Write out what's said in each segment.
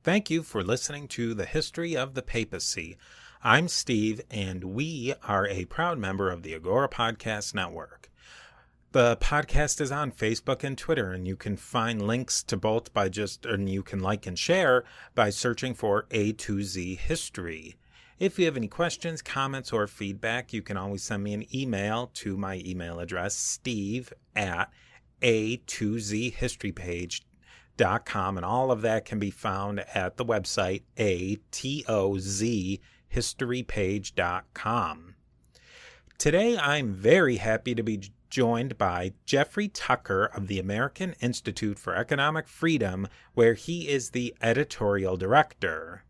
Thank you for listening to The History of the Papacy. I'm Steve, and we are a proud member of the Agora Podcast Network. The podcast is on Facebook and Twitter, and you can find links to both and you can like and share by searching for A to Z History. If you have any questions, comments, or feedback, you can always send me an email to my email address, steve@a2zhistorypage.com, and all of that can be found at the website atozhistorypage.com. Today I'm very happy to be joined by Jeffrey Tucker of the American Institute for Economic Freedom, where he is the editorial director.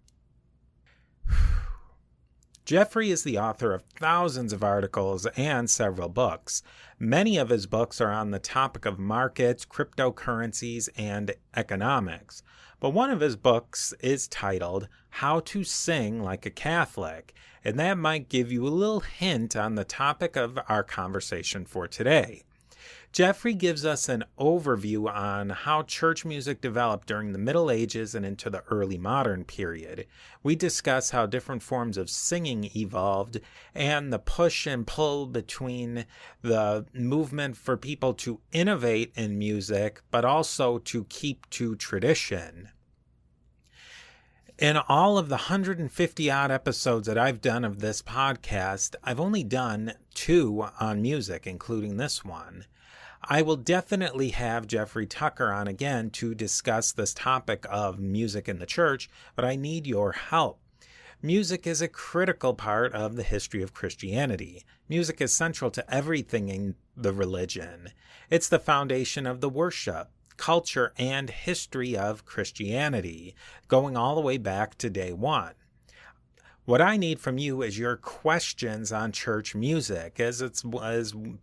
Jeffrey is the author of thousands of articles and several books. Many of his books are on the topic of markets, cryptocurrencies, and economics. But one of his books is titled How to Sing Like a Catholic, and that might give you a little hint on the topic of our conversation for today. Jeffrey gives us an overview on how church music developed during the Middle Ages and into the early modern period. We discuss how different forms of singing evolved and the push and pull between the movement for people to innovate in music, but also to keep to tradition. In all of the 150-odd episodes that I've done of this podcast, I've only done 2 on music, including this one. I will definitely have Jeffrey Tucker on again to discuss this topic of music in the church, but I need your help. Music is a critical part of the history of Christianity. Music is central to everything in the religion. It's the foundation of the worship, culture, and history of Christianity, going all the way back to day one. What I need from you is your questions on church music. As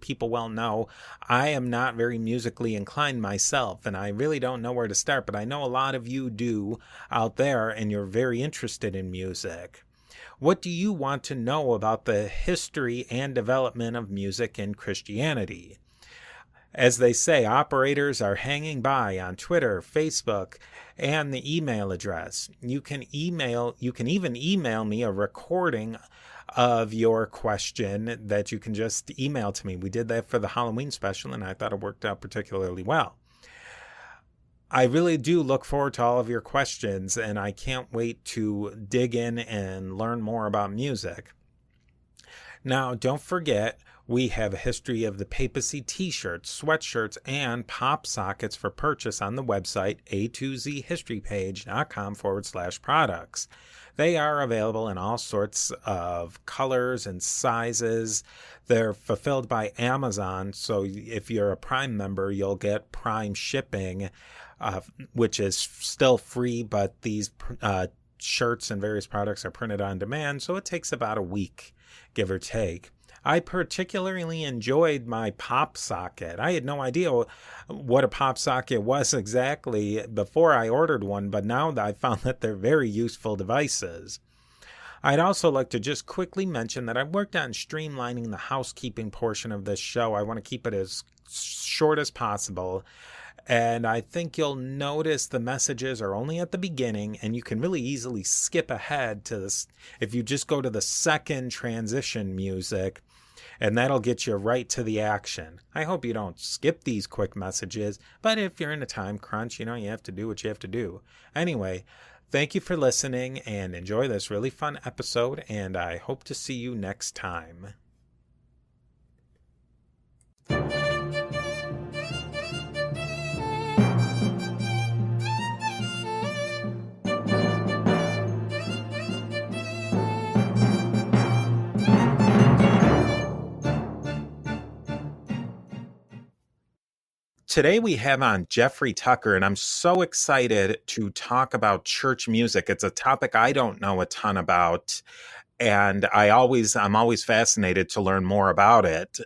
people well know, I am not very musically inclined myself, and I really don't know where to start, but I know a lot of you do out there, and you're very interested in music. What do you want to know about the history and development of music in Christianity? As they say, operators are hanging by on Twitter, Facebook, and the email address. You can even email me a recording of your question that you can just email to me. We did that for the Halloween special, and I thought it worked out particularly well. I really do look forward to all of your questions, and I can't wait to dig in and learn more about music. Now, don't forget, we have a history of the Papacy t-shirts, sweatshirts, and pop sockets for purchase on the website atozhistorypage.com/products. They are available in all sorts of colors and sizes. They're fulfilled by Amazon, so if you're a Prime member, you'll get Prime shipping, which is still free, but these shirts and various products are printed on demand, so it takes about a week, give or take. I particularly enjoyed my pop socket. I had no idea what a pop socket was exactly before I ordered one, but now I found that they're very useful devices. I'd also like to just quickly mention that I've worked on streamlining the housekeeping portion of this show. I want to keep it as short as possible. And I think you'll notice the messages are only at the beginning, and you can really easily skip ahead to this if you just go to the second transition music, and that'll get you right to the action. I hope you don't skip these quick messages, but if you're in a time crunch, you have to do what you have to do. Anyway, thank you for listening and enjoy this really fun episode, and I hope to see you next time. Today we have on Jeffrey Tucker, and I'm so excited to talk about church music. It's a topic I don't know a ton about, and I'm always fascinated to learn more about it.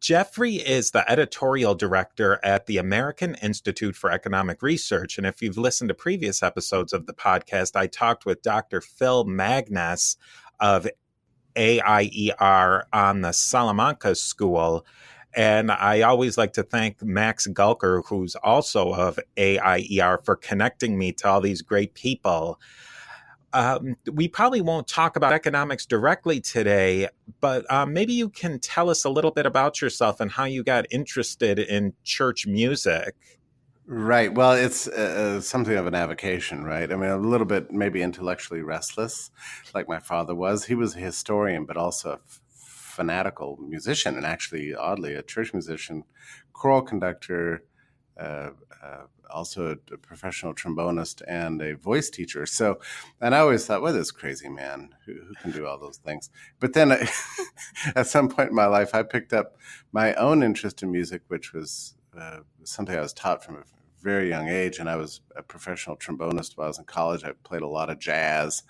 Jeffrey is the editorial director at the American Institute for Economic Research, and if you've listened to previous episodes of the podcast, I talked with Dr. Phil Magnus of AIER on the Salamanca School. And I always like to thank Max Gulker, who's also of AIER, for connecting me to all these great people. We probably won't talk about economics directly today, but maybe you can tell us a little bit about yourself and how you got interested in church music. Right. Well, it's something of an avocation, right? I mean, a little bit maybe intellectually restless, like my father was. He was a historian, but also a fanatical musician, and actually, oddly, a church musician, choral conductor, also a professional trombonist and a voice teacher. So, and I always thought, well, this crazy man who can do all those things. But then at some point in my life, I picked up my own interest in music, which was something I was taught from a very young age. And I was a professional trombonist while I was in college. I played a lot of jazz.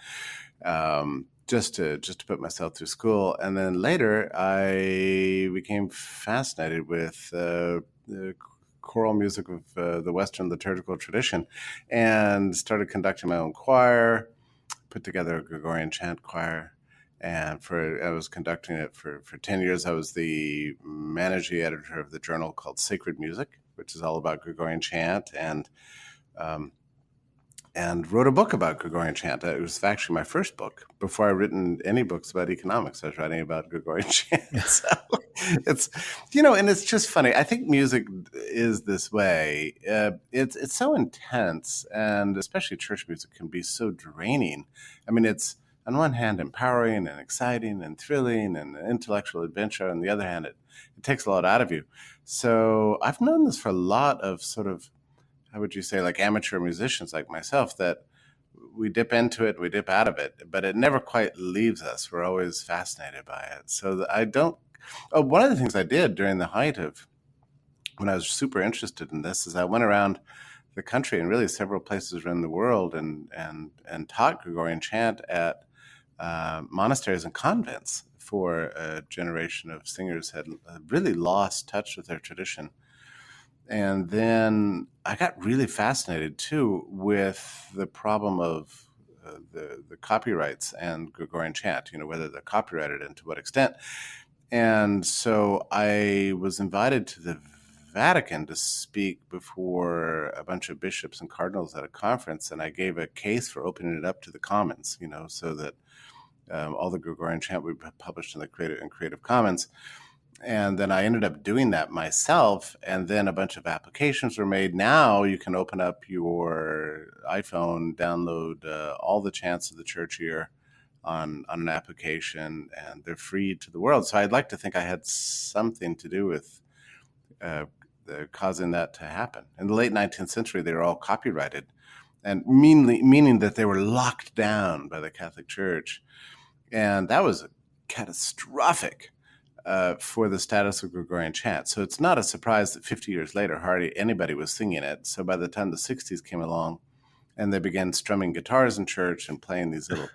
Just to put myself through school. And then later I became fascinated with the choral music of the Western liturgical tradition and started conducting my own choir, put together a Gregorian chant choir. And I was conducting it for 10 years. I was the managing editor of the journal called Sacred Music, which is all about Gregorian chant, and wrote a book about Gregorian chant. It was actually my first book. Before I'd written any books about economics, I was writing about Gregorian chant. So it's, and it's just funny. I think music is this way. It's so intense, and especially church music can be so draining. I mean, it's on one hand empowering and exciting and thrilling and an intellectual adventure. On the other hand, it takes a lot out of you. So I've known this for a lot of sort of, how would you say, like amateur musicians like myself, that we dip into it, we dip out of it, but it never quite leaves us. We're always fascinated by it. So one of the things I did during the height of when I was super interested in this is I went around the country and really several places around the world and taught Gregorian chant at monasteries and convents for a generation of singers had really lost touch with their tradition. And then I got really fascinated, too, with the problem of the copyrights and Gregorian chant, whether they're copyrighted and to what extent. And so I was invited to the Vatican to speak before a bunch of bishops and cardinals at a conference, and I gave a case for opening it up to the commons, so that all the Gregorian chant would be published in the Creative Commons. And then I ended up doing that myself, and then a bunch of applications were made. Now you can open up your iPhone, download all the chants of the church year on an application, and they're free to the world. So I'd like to think I had something to do with causing that to happen. In the late 19th century, they were all copyrighted, and meaning that they were locked down by the Catholic Church. And that was catastrophic for the status of Gregorian chant. So it's not a surprise that 50 years later, hardly anybody was singing it. So by the time the 60s came along and they began strumming guitars in church and playing these little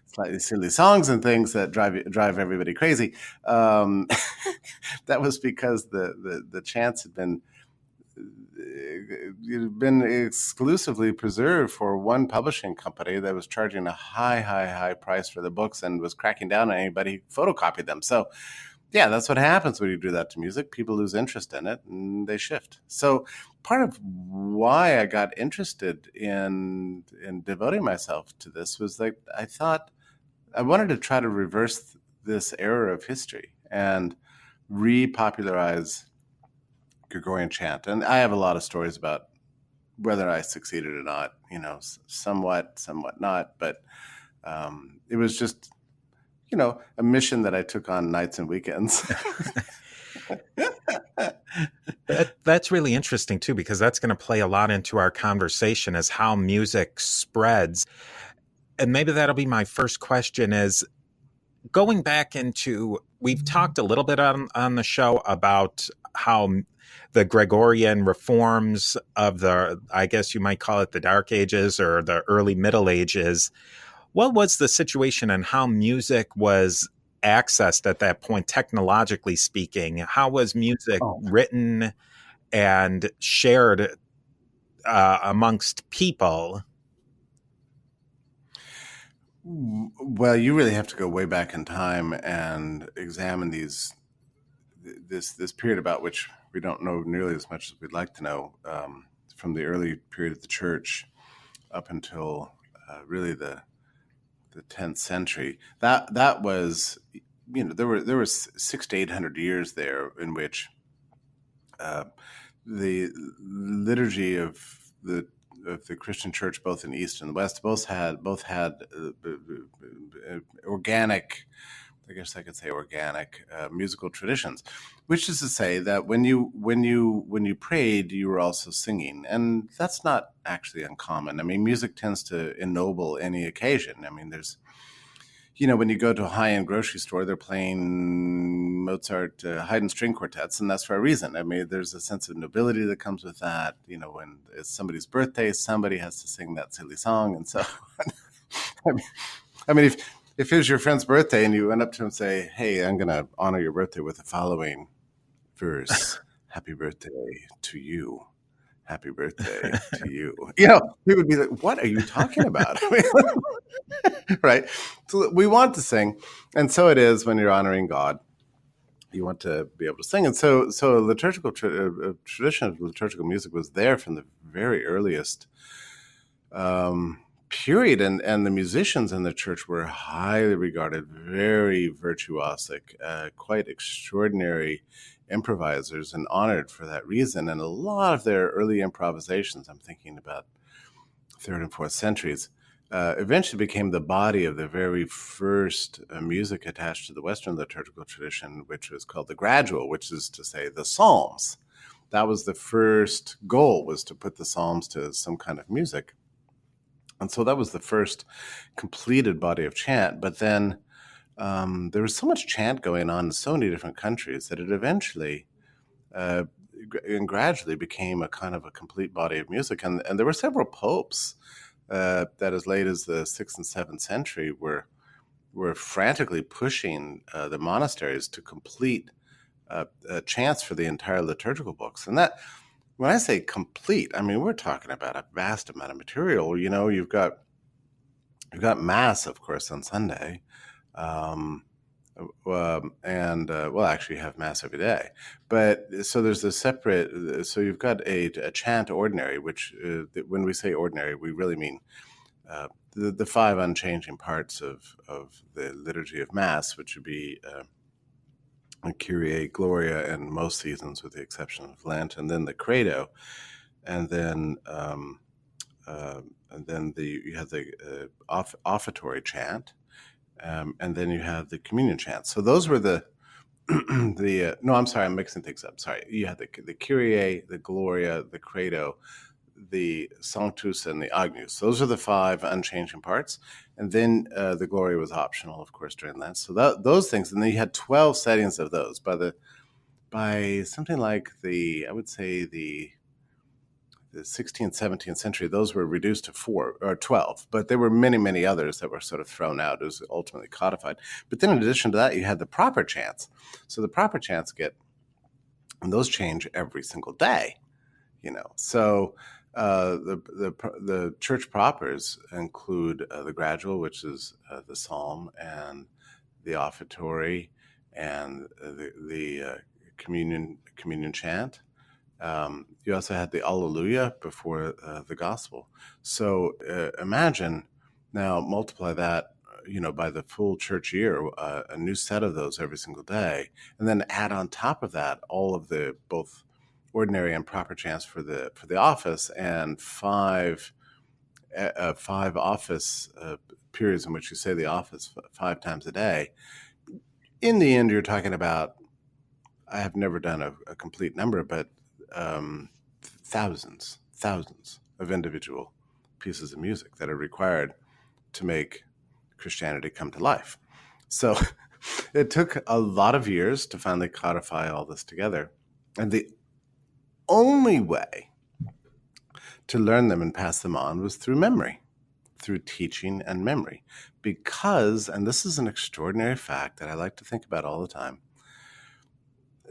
slightly silly songs and things that drive everybody crazy, that was because the chants had been exclusively preserved for one publishing company that was charging a high price for the books and was cracking down on anybody who photocopied them. So yeah, that's what happens when you do that to music. People lose interest in it and they shift. So part of why I got interested in devoting myself to this was like I thought I wanted to try to reverse this error of history and repopularize Gregorian chant. And I have a lot of stories about whether I succeeded or not, somewhat not. But it was just, a mission that I took on nights and weekends. That's really interesting, too, because that's going to play a lot into our conversation as how music spreads. And maybe that'll be my first question is going back into, we've talked a little bit on the show about how the Gregorian reforms of the, I guess you might call it the Dark Ages or the early Middle Ages. What was the situation and how music was accessed at that point, technologically speaking? How was music written and shared amongst people? Well, you really have to go way back in time and examine this period about which we don't know nearly as much as we'd like to know, from the early period of the church up until really the 10th century. That was, there was 600 to 800 years there in which the liturgy of the Christian church, both in the East and the West, both had organic, I guess I could say organic musical traditions, which is to say that when you prayed, you were also singing, and that's not actually uncommon. I mean, music tends to ennoble any occasion. I mean, there's, when you go to a high-end grocery store, they're playing Mozart Haydn string quartets, and that's for a reason. I mean, there's a sense of nobility that comes with that. When it's somebody's birthday, somebody has to sing that silly song, and so I mean, if it was your friend's birthday and you went up to him and say, "Hey, I'm going to honor your birthday with the following verse: Happy birthday to you. Happy birthday to you." He would be like, "What are you talking about?" Right? So we want to sing, and so it is when you're honoring God. You want to be able to sing, and so a liturgical tradition of liturgical music was there from the very earliest period, and the musicians in the church were highly regarded, very virtuosic, quite extraordinary improvisers, and honored for that reason. And a lot of their early improvisations, I'm thinking about 3rd and 4th centuries, eventually became the body of the very first music attached to the Western liturgical tradition, which was called the gradual, which is to say the Psalms. That was the first goal, was to put the Psalms to some kind of music. And so that was the first completed body of chant. But then there was so much chant going on in so many different countries that it eventually and gradually became a kind of a complete body of music. And there were several popes that as late as the 6th and 7th century were frantically pushing the monasteries to complete chants for the entire liturgical books. And that, when I say complete, I mean, we're talking about a vast amount of material. You've got Mass, of course, on Sunday. Actually you have Mass every day, but so there's a separate, so you've got a chant ordinary, which when we say ordinary, we really mean the 5 unchanging parts of the liturgy of Mass, which would be Kyrie, Gloria, and most seasons with the exception of Lent, and then the Credo, and then you have the offertory chant. And then you have the communion chant. So those were no, I'm sorry, I'm mixing things up. Sorry. You had the Kyrie, the Gloria, the Credo, the Sanctus, and the Agnus. Those are the 5 unchanging parts. And then the Gloria was optional, of course, during Lent. So those things. And then you had 12 settings of those. By something like the 16th, 17th century, those were reduced to 4 or 12, but there were many, many others that were sort of thrown out. It was ultimately codified. But then in addition to that, you had the proper chants. So the proper chants and those change every single day, So the church propers include the gradual, which is the psalm, and the offertory, and the communion chant. You also had the Alleluia before the Gospel. So imagine now, multiply that, by the full church year, a new set of those every single day, and then add on top of that all of the both ordinary and proper chants for the office, and five office periods in which you say the office 5 times a day. In the end, you're talking about, I have never done a complete number, but thousands of individual pieces of music that are required to make Christianity come to life. So it took a lot of years to finally codify all this together. And the only way to learn them and pass them on was through memory, through teaching and memory. Because, and this is an extraordinary fact that I like to think about all the time,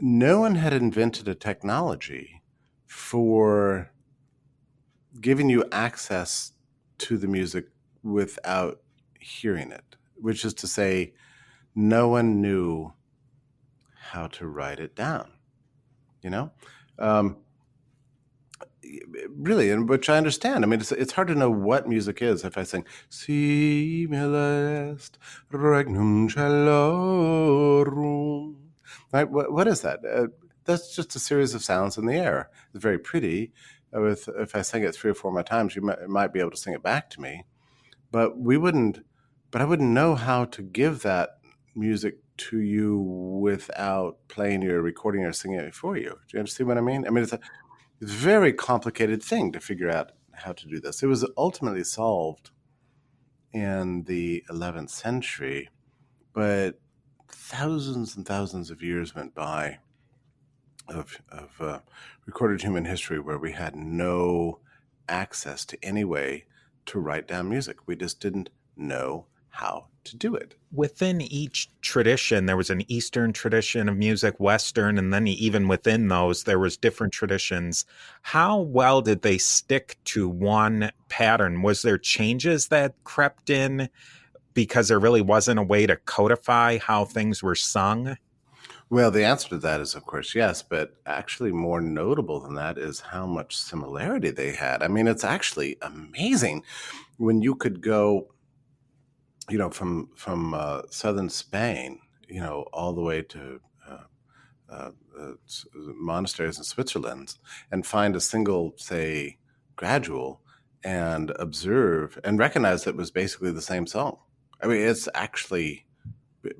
no one had invented a technology for giving you access to the music without hearing it, which is to say, no one knew how to write it down, really, and which I understand. I mean, it's hard to know what music is if I sing simile est regnum celorum. Right? What is that? That's just a series of sounds in the air. It's very pretty. If I sing it 3 or 4 more times, you might be able to sing it back to me. But I wouldn't know how to give that music to you without playing or recording or singing it for you. Do you understand what I mean? I mean, it's a very complicated thing to figure out how to do this. It was ultimately solved in the 11th century, but thousands and thousands of years went by of recorded human history where we had no access to any way to write down music. We just didn't know how to do it. Within each tradition, there was an Eastern tradition of music, Western, and then even within those, there was different traditions. How well did they stick to one pattern? Was there changes that crept in because there really wasn't a way to codify how things were sung? Well, the answer to that is, of course, yes, but actually more notable than that is how much similarity they had. I mean, it's actually amazing when you could go, from southern Spain, all the way to monasteries in Switzerland, and find a single, say, gradual, and observe and recognize that it was basically the same song. I mean, it's actually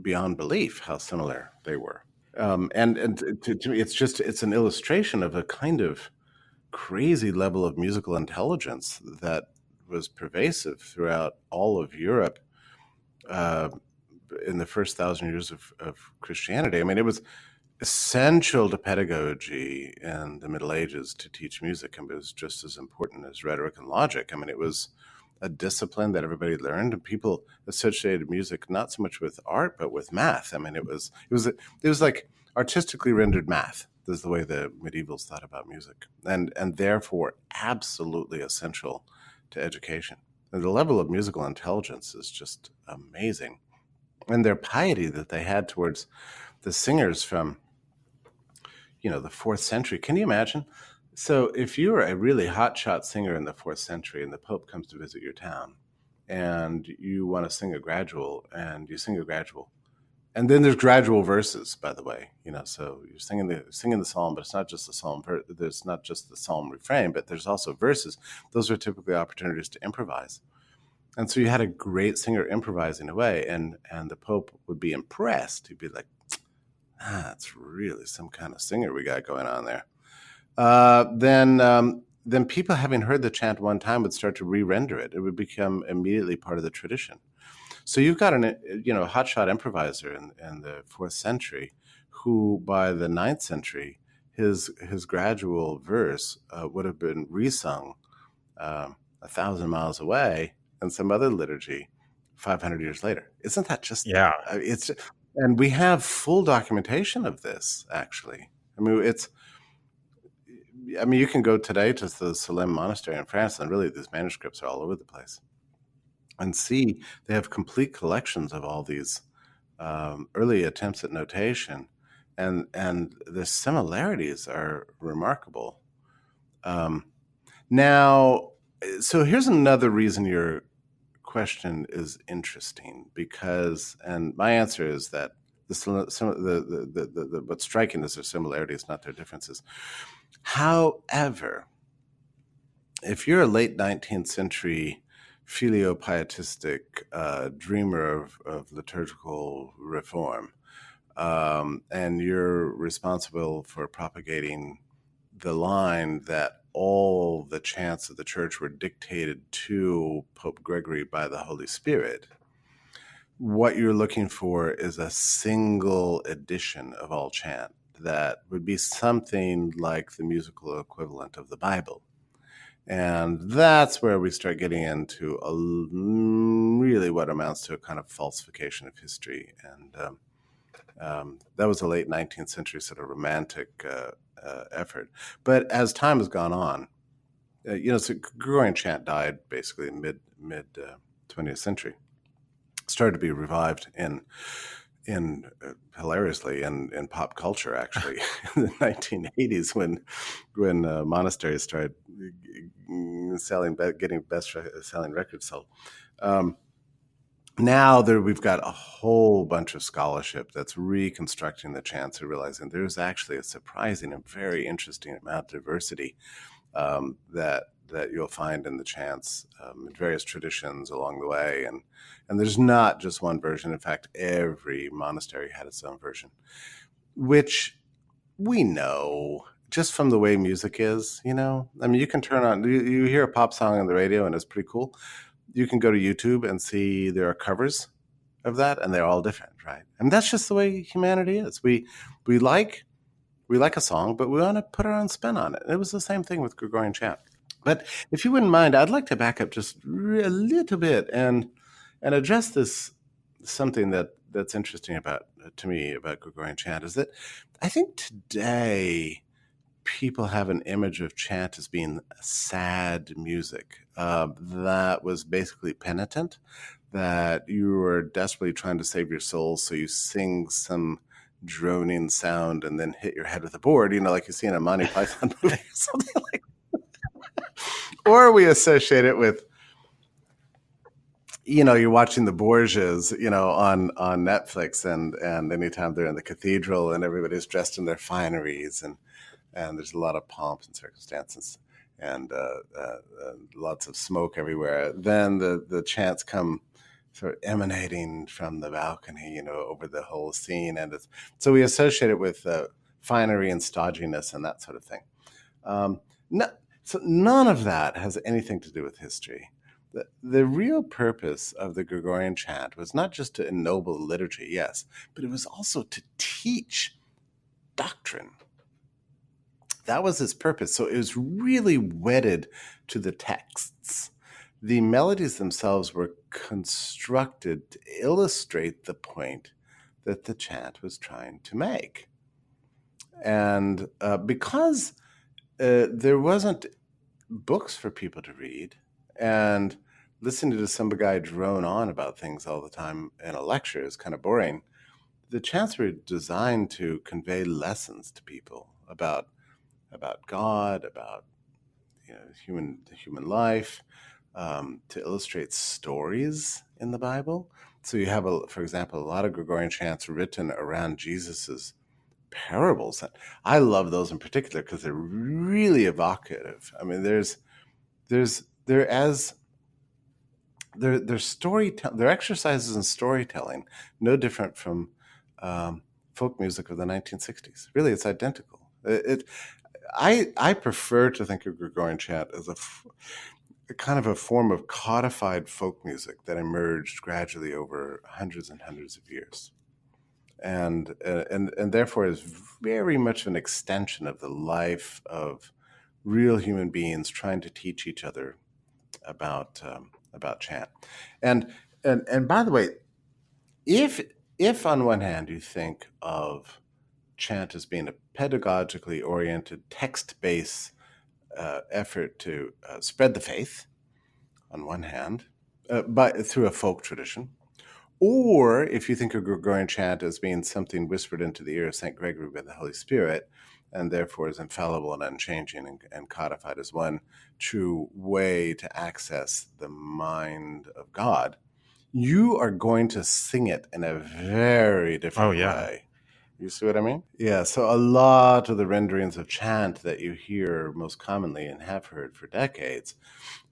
beyond belief how similar they were. And to me, it's an illustration of a kind of crazy level of musical intelligence that was pervasive throughout all of Europe in the first 1,000 years of Christianity. I mean, it was essential to pedagogy in the Middle Ages to teach music, and it was just as important as rhetoric and logic. I mean, it was a discipline that everybody learned, and people associated music not so much with art but with math. I mean, it was like artistically rendered math. This is the way the medievals thought about music, and therefore absolutely essential to education. And the level of musical intelligence is just amazing, and their piety that they had towards the singers from the 4th century. Can you imagine? So if you're a really hotshot singer in the 4th century and the Pope comes to visit your town and you want to sing a gradual, and you sing a gradual, and then there's gradual verses, by the way, so you're singing the psalm, but it's not just the psalm. There's not just the psalm refrain, but there's also verses. Those are typically opportunities to improvise. And so you had a great singer improvising away, and the Pope would be impressed. He'd be like, that's really some kind of singer we got going on there. Then people, having heard the chant one time, would start to re-render it. It would become immediately part of the tradition. So you've got a hotshot improviser in the 4th century who, by the 9th century, his gradual verse would have been resung 1,000 miles away in some other liturgy 500 years later. Isn't that just... Yeah. And we have full documentation of this, actually. I mean, you can go today to the Salem Monastery in France, and really these manuscripts are all over the place, and see they have complete collections of all these early attempts at notation and the similarities are remarkable. Now, so here's another reason your question is interesting, because, and my answer is that what's striking is their similarities, not their differences. However, if you're a late 19th century filio-pietistic dreamer of liturgical reform, and you're responsible for propagating the line that all the chants of the church were dictated to Pope Gregory by the Holy Spirit, what you're looking for is a single edition of all chant that would be something like the musical equivalent of the Bible. And that's where we start getting into really what amounts to a kind of falsification of history. And that was a late 19th century sort of romantic effort. But as time has gone on, so Gregorian chant died basically in mid 20th century. Started to be revived in hilariously in pop culture, actually, in the 1980s when monasteries started getting best selling records sold. Now we've got a whole bunch of scholarship that's reconstructing the chants and realizing there's actually a surprising and very interesting amount of diversity that you'll find in the chants in various traditions along the way. And there's not just one version. In fact, every monastery had its own version, which we know just from the way music is, I mean, you can turn on, you hear a pop song on the radio and it's pretty cool. You can go to YouTube and see there are covers of that, and they're all different, right? And that's just the way humanity is. We like a song, but we want to put our own spin on it. And it was the same thing with Gregorian chant. But if you wouldn't mind, I'd like to back up just a little bit and address this, something that's interesting to me about Gregorian chant is that I think today people have an image of chant as being sad music that was basically penitent, that you were desperately trying to save your soul, so you sing some droning sound and then hit your head with a board, like you see in a Monty Python movie or something like that. Or we associate it with, you're watching the Borgias, on Netflix, and anytime they're in the cathedral and everybody's dressed in their fineries and there's a lot of pomp and circumstances and lots of smoke everywhere, then the chants come sort of emanating from the balcony, over the whole scene. And so we associate it with finery and stodginess and that sort of thing. So none of that has anything to do with history. The real purpose of the Gregorian chant was not just to ennoble the liturgy, yes, but it was also to teach doctrine. That was its purpose. So it was really wedded to the texts. The melodies themselves were constructed to illustrate the point that the chant was trying to make. And because there wasn't books for people to read, and listening to some guy drone on about things all the time in a lecture is kind of boring, the chants were designed to convey lessons to people about God, about human life, to illustrate stories in the Bible. So you have, for example, a lot of Gregorian chants written around Jesus's parables. I love those in particular because they're really evocative. I mean, they're exercises in storytelling, no different from folk music of the 1960s. Really, it's identical. I prefer to think of Gregorian chant as a kind of a form of codified folk music that emerged gradually over hundreds and hundreds of years, and therefore is very much an extension of the life of real human beings trying to teach each other about chant. And by the way, if on one hand you think of chant as being a pedagogically oriented, text-based effort to spread the faith, on one hand, through a folk tradition, Or if you think of Gregorian chant as being something whispered into the ear of St. Gregory by the Holy Spirit, and therefore is infallible and unchanging and codified as one true way to access the mind of God, you are going to sing it in a very different way. You see what I mean? Yeah, so a lot of the renderings of chant that you hear most commonly and have heard for decades,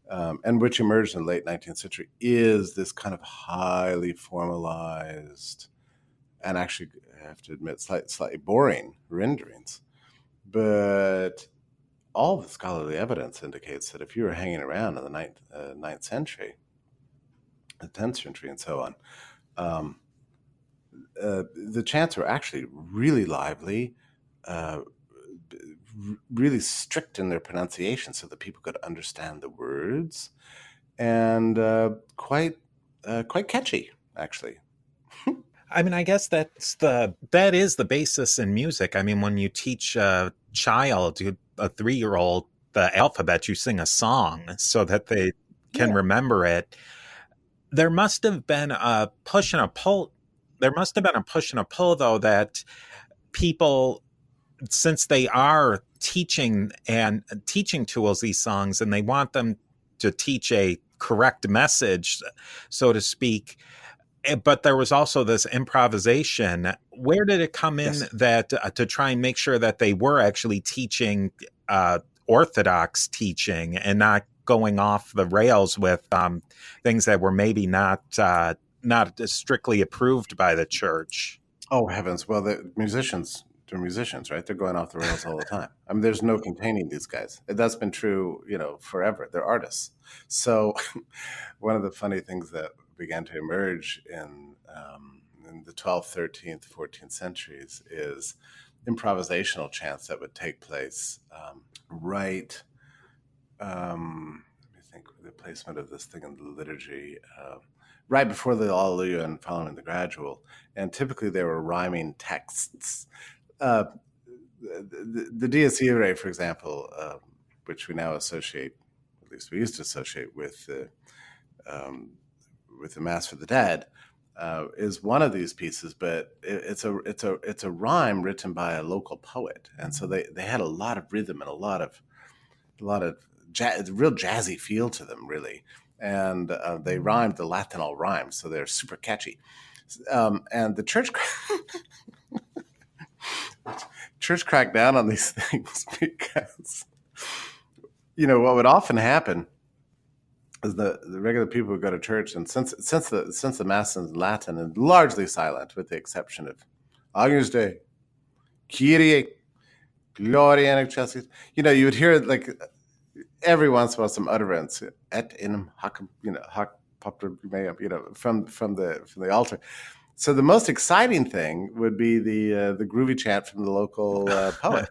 and which emerged in the late 19th century, is this kind of highly formalized and actually, I have to admit, slightly boring renderings. But all the scholarly evidence indicates that if you were hanging around in the ninth century, the 10th century, and so on, the chants were actually really lively, really strict in their pronunciation so that people could understand the words, and quite catchy, actually. I mean, I guess that is the basis in music. I mean, when you teach a child, a 3-year-old, the alphabet, you sing a song so that they can remember it. There must have been a push and a pull. There must have been a push and a pull, though, that people, since they are teaching tools these songs, and they want them to teach a correct message, so to speak. But there was also this improvisation. Where did it come in that to try and make sure that they were actually teaching orthodox teaching and not going off the rails with things that were maybe not strictly approved by the church? Oh, heavens. Well, they're musicians, right? They're going off the rails all the time. I mean, there's no containing these guys. That's been true, forever. They're artists. So one of the funny things that began to emerge in the 12th, 13th, 14th centuries is improvisational chants that would take place right. Let me think the placement of this thing in the liturgy. Right before the Alleluia and following the gradual. And typically they were rhyming texts. The Dies Irae, for example, which we now associate, at least we used to associate with the Mass for the Dead, is one of these pieces, but it's a rhyme written by a local poet, and so they had a lot of rhythm and a lot of real jazzy feel to them, really, and they rhymed the Latinal rhymes, so they're super catchy. And the church cracked down on these things because what would often happen is the regular people who go to church, and since the Mass is in Latin and largely silent, with the exception of Agnus Dei, Kyrie, Gloria in excelsis, you would hear like every once in a while some utterance, et in hoc, hoc popter meum, from the altar. So the most exciting thing would be the groovy chant from the local poet.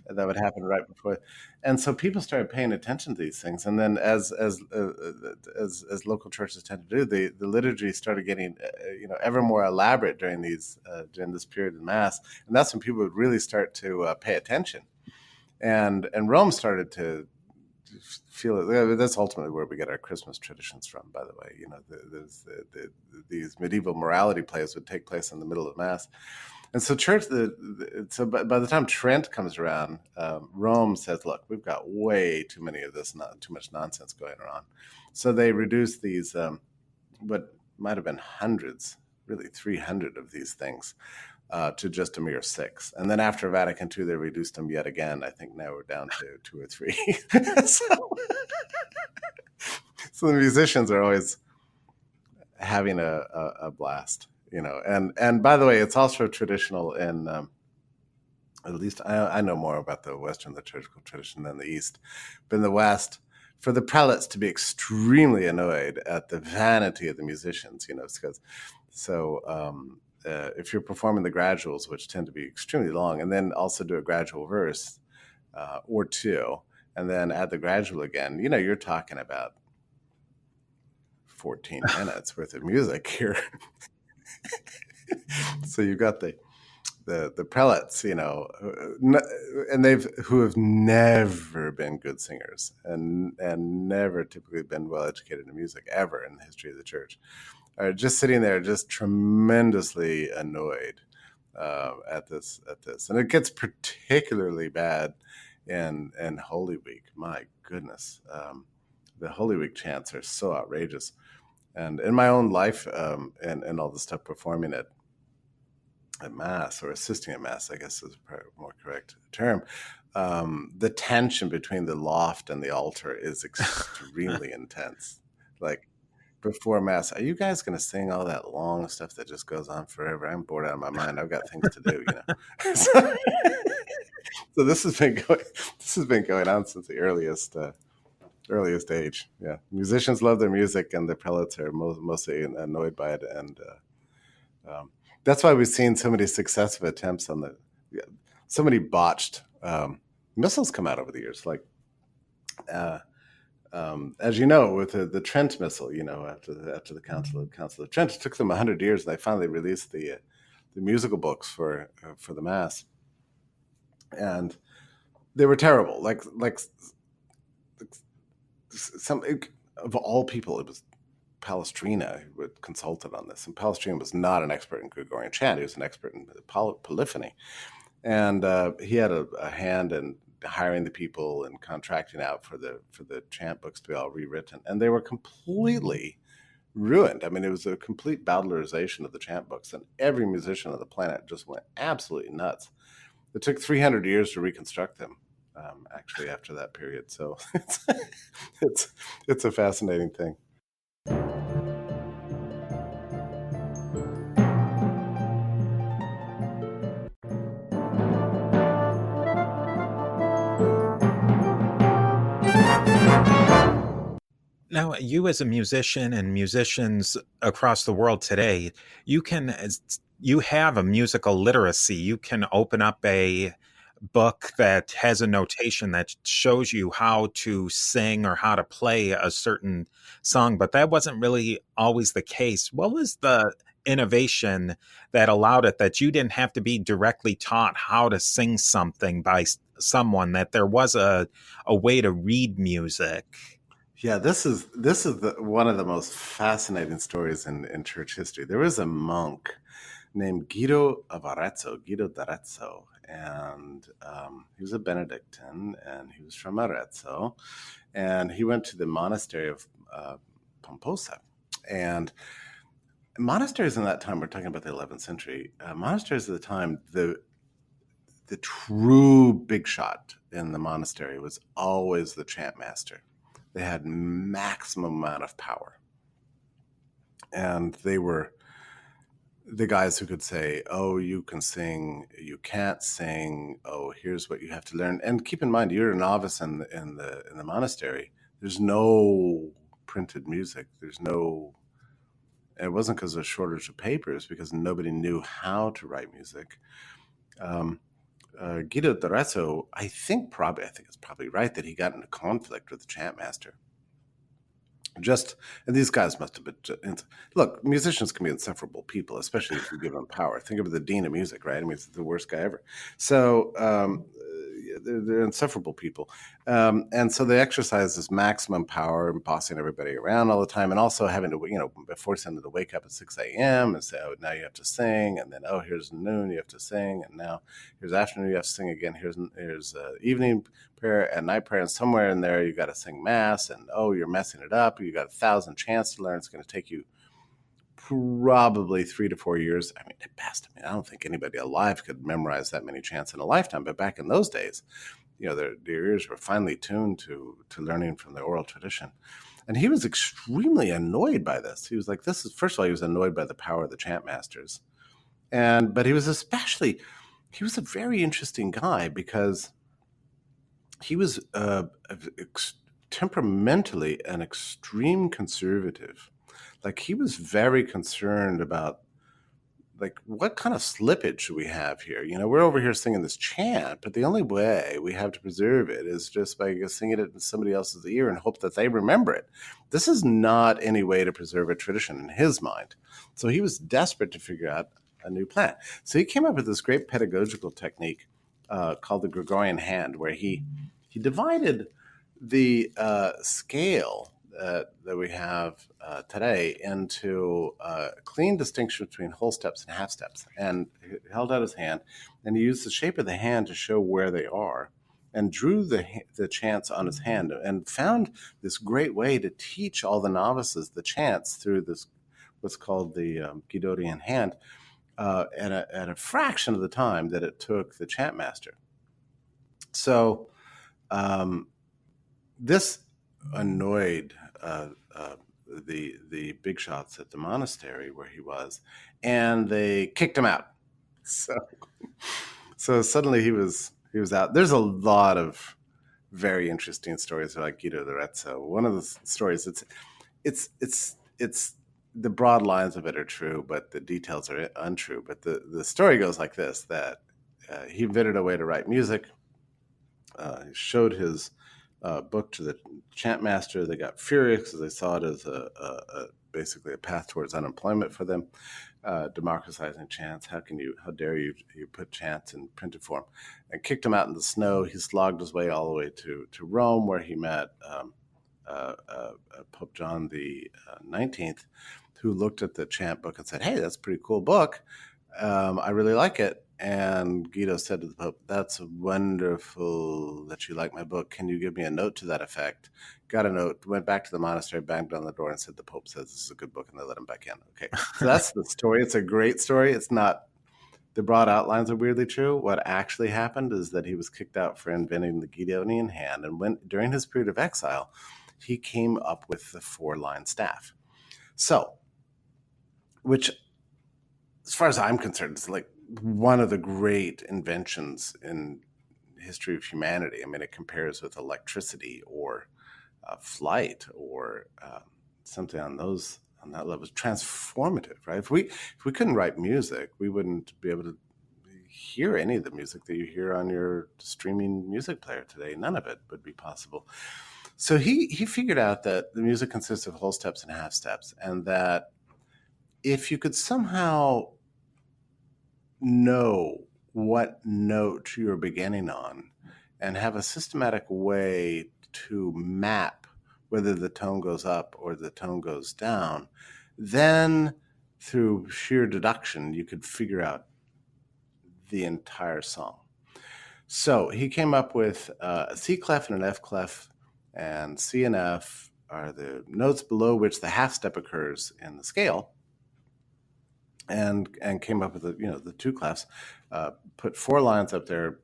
That would happen right before, and so people started paying attention to these things. And then, as local churches tend to do, the liturgy started getting ever more elaborate during this period of Mass, and that's when people would really start to pay attention. And Rome started to feel it. That's ultimately where we get our Christmas traditions from, by the way. These medieval morality plays would take place in the middle of Mass. And so so by the time Trent comes around, Rome says, look, we've got way too many of this, too much nonsense going around. So they reduced these, what might have been hundreds, really 300 of these things, to just a mere 6. And then after Vatican II, they reduced them yet again. I think now we're down to 2 or 3. So the musicians are always having a blast. And by the way, it's also traditional in, at least I know more about the Western liturgical tradition than the East, but in the West, for the prelates to be extremely annoyed at the vanity of the musicians, because if you're performing the graduals, which tend to be extremely long, and then also do a gradual verse or two, and then add the gradual again, you're talking about 14 minutes worth of music here. So you've got the prelates, and who have never been good singers and never typically been well educated in music ever in the history of the church. are just sitting there, just tremendously annoyed at this. And it gets particularly bad in Holy Week. My goodness, the Holy Week chants are so outrageous. And in my own life, and all the stuff performing at Mass, or assisting at Mass, I guess is a more correct term, the tension between the loft and the altar is extremely intense. Like, before Mass, are you guys going to sing all that long stuff that just goes on forever? I'm bored out of my mind. I've got things to do, So this has been going on since the earliest age. Yeah, musicians love their music, and the prelates are mostly annoyed by it, and that's why we've seen so many successive attempts on so many botched missiles come out over the years. Like, as you know, with the Trent missile, after the Council of Trent, it took them 100 years, and they finally released the musical books for the Mass, and they were terrible. Like some, of all people, it was Palestrina who consulted on this, and Palestrina was not an expert in Gregorian chant; he was an expert in polyphony, and he had a hand in hiring the people and contracting out for the chant books to be all rewritten, and they were completely ruined. I mean, it was a complete bowdlerization of the chant books, and every musician on the planet just went absolutely nuts. It took 300 years to reconstruct them, actually, after that period. So it's a fascinating thing. Now, you as a musician and musicians across the world today, you have a musical literacy. You can open up a book that has a notation that shows you how to sing or how to play a certain song, but that wasn't really always the case. What was the innovation that allowed it, that you didn't have to be directly taught how to sing something by someone, that there was a way to read music? Yeah, this is one of the most fascinating stories in church history. There was a monk named Guido d'Arezzo, and he was a Benedictine, and he was from Arezzo, and he went to the monastery of Pomposa. And monasteries in that time, we're talking about the 11th century, monasteries at the time, the true big shot in the monastery was always the chant master. They had maximum amount of power. And they were the guys who could say, oh, you can sing, you can't sing, oh, here's what you have to learn. And keep in mind, you're a novice in the monastery. There's no printed music. It wasn't because of a shortage of papers, because nobody knew how to write music. Guido d'Arezzo, I think it's probably right that he got into conflict with the chant master. And these guys must have been. Look, musicians can be insufferable people, especially if you give them power. Think of the dean of music, right? I mean, it's the worst guy ever. So they're insufferable people, and so they exercise this maximum power and bossing everybody around all the time, and also having to, forcing them to wake up at 6 a.m. and say, oh, now you have to sing, and then, oh, here's noon, you have to sing, and now here's afternoon, you have to sing again. Here's evening prayer and night prayer, and somewhere in there you got to sing mass, and oh, you're messing it up. You got 1,000 chants to learn. It's going to take you probably 3 to 4 years. I mean, at best. I don't think anybody alive could memorize that many chants in a lifetime. But back in those days, their ears were finely tuned to learning from the oral tradition. And he was extremely annoyed by this. He was like, first of all, he was annoyed by the power of the chant masters. But he was a very interesting guy, because he was temperamentally an extreme conservative. Like, he was very concerned about, like, what kind of slippage should we have here? We're over here singing this chant, but the only way we have to preserve it is just by singing it in somebody else's ear and hope that they remember it. This is not any way to preserve a tradition in his mind. So he was desperate to figure out a new plan. So he came up with this great pedagogical technique called the Gregorian hand, where he divided the scale that we have today into a clean distinction between whole steps and half steps. And he held out his hand, and he used the shape of the hand to show where they are, and drew the chants on his hand, and found this great way to teach all the novices the chants through this what's called the Guidodian hand at a fraction of the time that it took the chant master. So this annoyed the big shots at the monastery where he was, and they kicked him out. So suddenly he was out. There's a lot of very interesting stories like Guido d'Arezzo. One of the stories, it's the broad lines of it are true, but the details are untrue. But the story goes like this: that he invented a way to write music. He showed his book to the chant master. They got furious because they saw it as basically a path towards unemployment for them. Democratizing chants. How dare you put chants in printed form? And kicked him out in the snow. He slogged his way all the way to Rome, where he met Pope John the 19th, who looked at the chant book and said, "Hey, that's a pretty cool book. I really like it." And Guido said to the Pope, "That's wonderful that you like my book. Can you give me a note to that effect?" Got a note, went back to the monastery, banged on the door, and said, "The Pope says this is a good book," and they let him back in. Okay, so that's the story. It's a great story. It's not, the broad outlines are weirdly true. What actually happened is that he was kicked out for inventing the Guidonian hand, and during his period of exile, he came up with the 4-line staff. So, which, as far as I'm concerned, is like one of the great inventions in history of humanity. I mean, it compares with electricity or flight or something on that level. It's transformative, right? If we couldn't write music, we wouldn't be able to hear any of the music that you hear on your streaming music player today. None of it would be possible. So he figured out that the music consists of whole steps and half steps, and that if you could somehow know what note you're beginning on and have a systematic way to map whether the tone goes up or the tone goes down, then through sheer deduction, you could figure out the entire song. So he came up with a C clef and an F clef, and C and F are the notes below which the half step occurs in the scale. And came up with the 2 clefs, put 4 lines up there,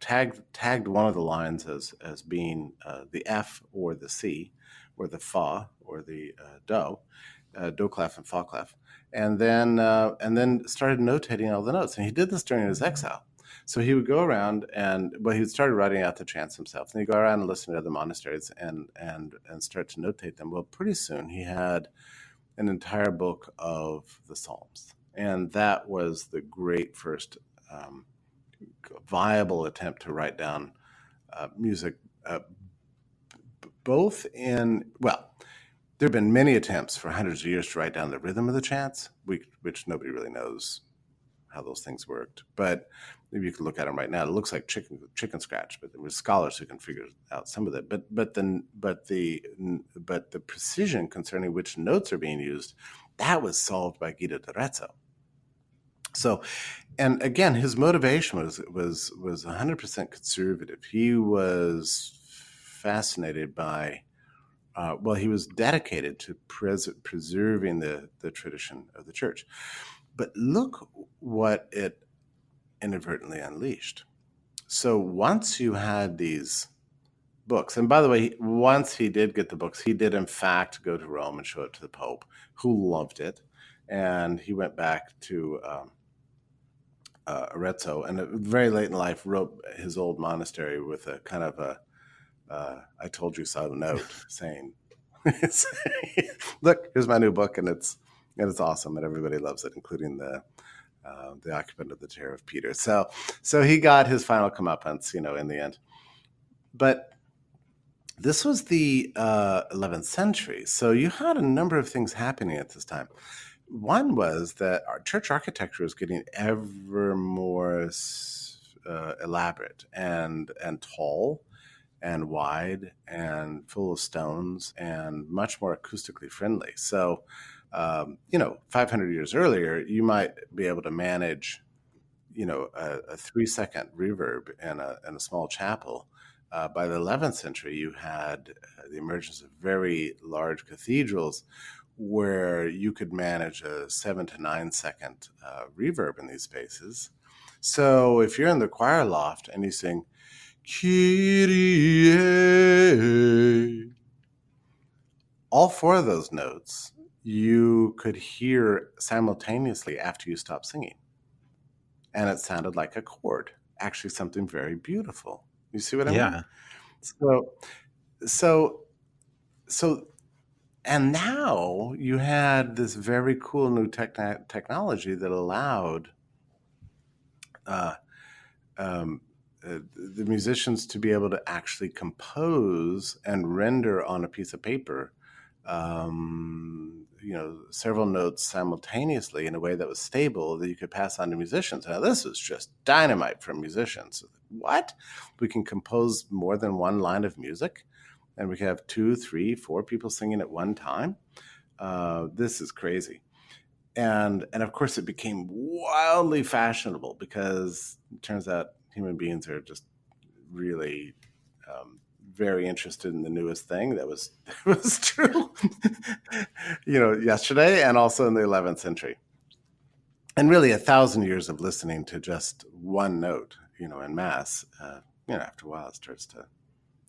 tagged one of the lines as being the F or the C, or the Fa or the Do clef and Fa clef, and then started notating all the notes. And he did this during his exile. So he would go around he started writing out the chants himself, and he'd go around and listen to other monasteries and start to notate them. Well, pretty soon he had an entire book of the Psalms. And that was the great first viable attempt to write down music, both in, well, there have been many attempts for hundreds of years to write down the rhythm of the chants, which nobody really knows how those things worked. But maybe you can look at them right now. It looks like chicken scratch, but there were scholars who can figure out some of it. But the precision concerning which notes are being used, that was solved by Guido d'Arezzo. So, and again, his motivation was 100% conservative. He was fascinated by, he was dedicated to preserving the tradition of the church. But look what it inadvertently unleashed. So once you had these books, and by the way, once he did get the books, he did in fact go to Rome and show it to the Pope, who loved it. And he went back to Arezzo, and very late in life wrote his old monastery with a kind of a "I told you so" note saying, "Look, here's my new book, and it's awesome, and everybody loves it, including the occupant of the chair of Peter." So he got his final comeuppance, in the end. But this was the 11th century, so you had a number of things happening at this time. One was that our church architecture was getting ever more elaborate and tall, and wide and full of stones and much more acoustically friendly. So, 500 years earlier, you might be able to manage, a 3-second reverb in a small chapel. By the 11th century, you had the emergence of very large cathedrals where you could manage a 7 to 9 second reverb in these spaces. So if you're in the choir loft and you sing, Kyrie, all four of those notes you could hear simultaneously after you stopped singing. And it sounded like a chord, actually something very beautiful. You see what I mean? So, and now you had this very cool new technology that allowed the musicians to be able to actually compose and render on a piece of paper, several notes simultaneously in a way that was stable that you could pass on to musicians. Now, this was just dynamite for musicians. What? We can compose more than one line of music, and we can have 2, 3, 4 people singing at one time. This is crazy. And of course, it became wildly fashionable because it turns out human beings are just really very interested in the newest thing that was true, yesterday and also in the 11th century. And really 1,000 years of listening to just one note, en masse, after a while it starts to,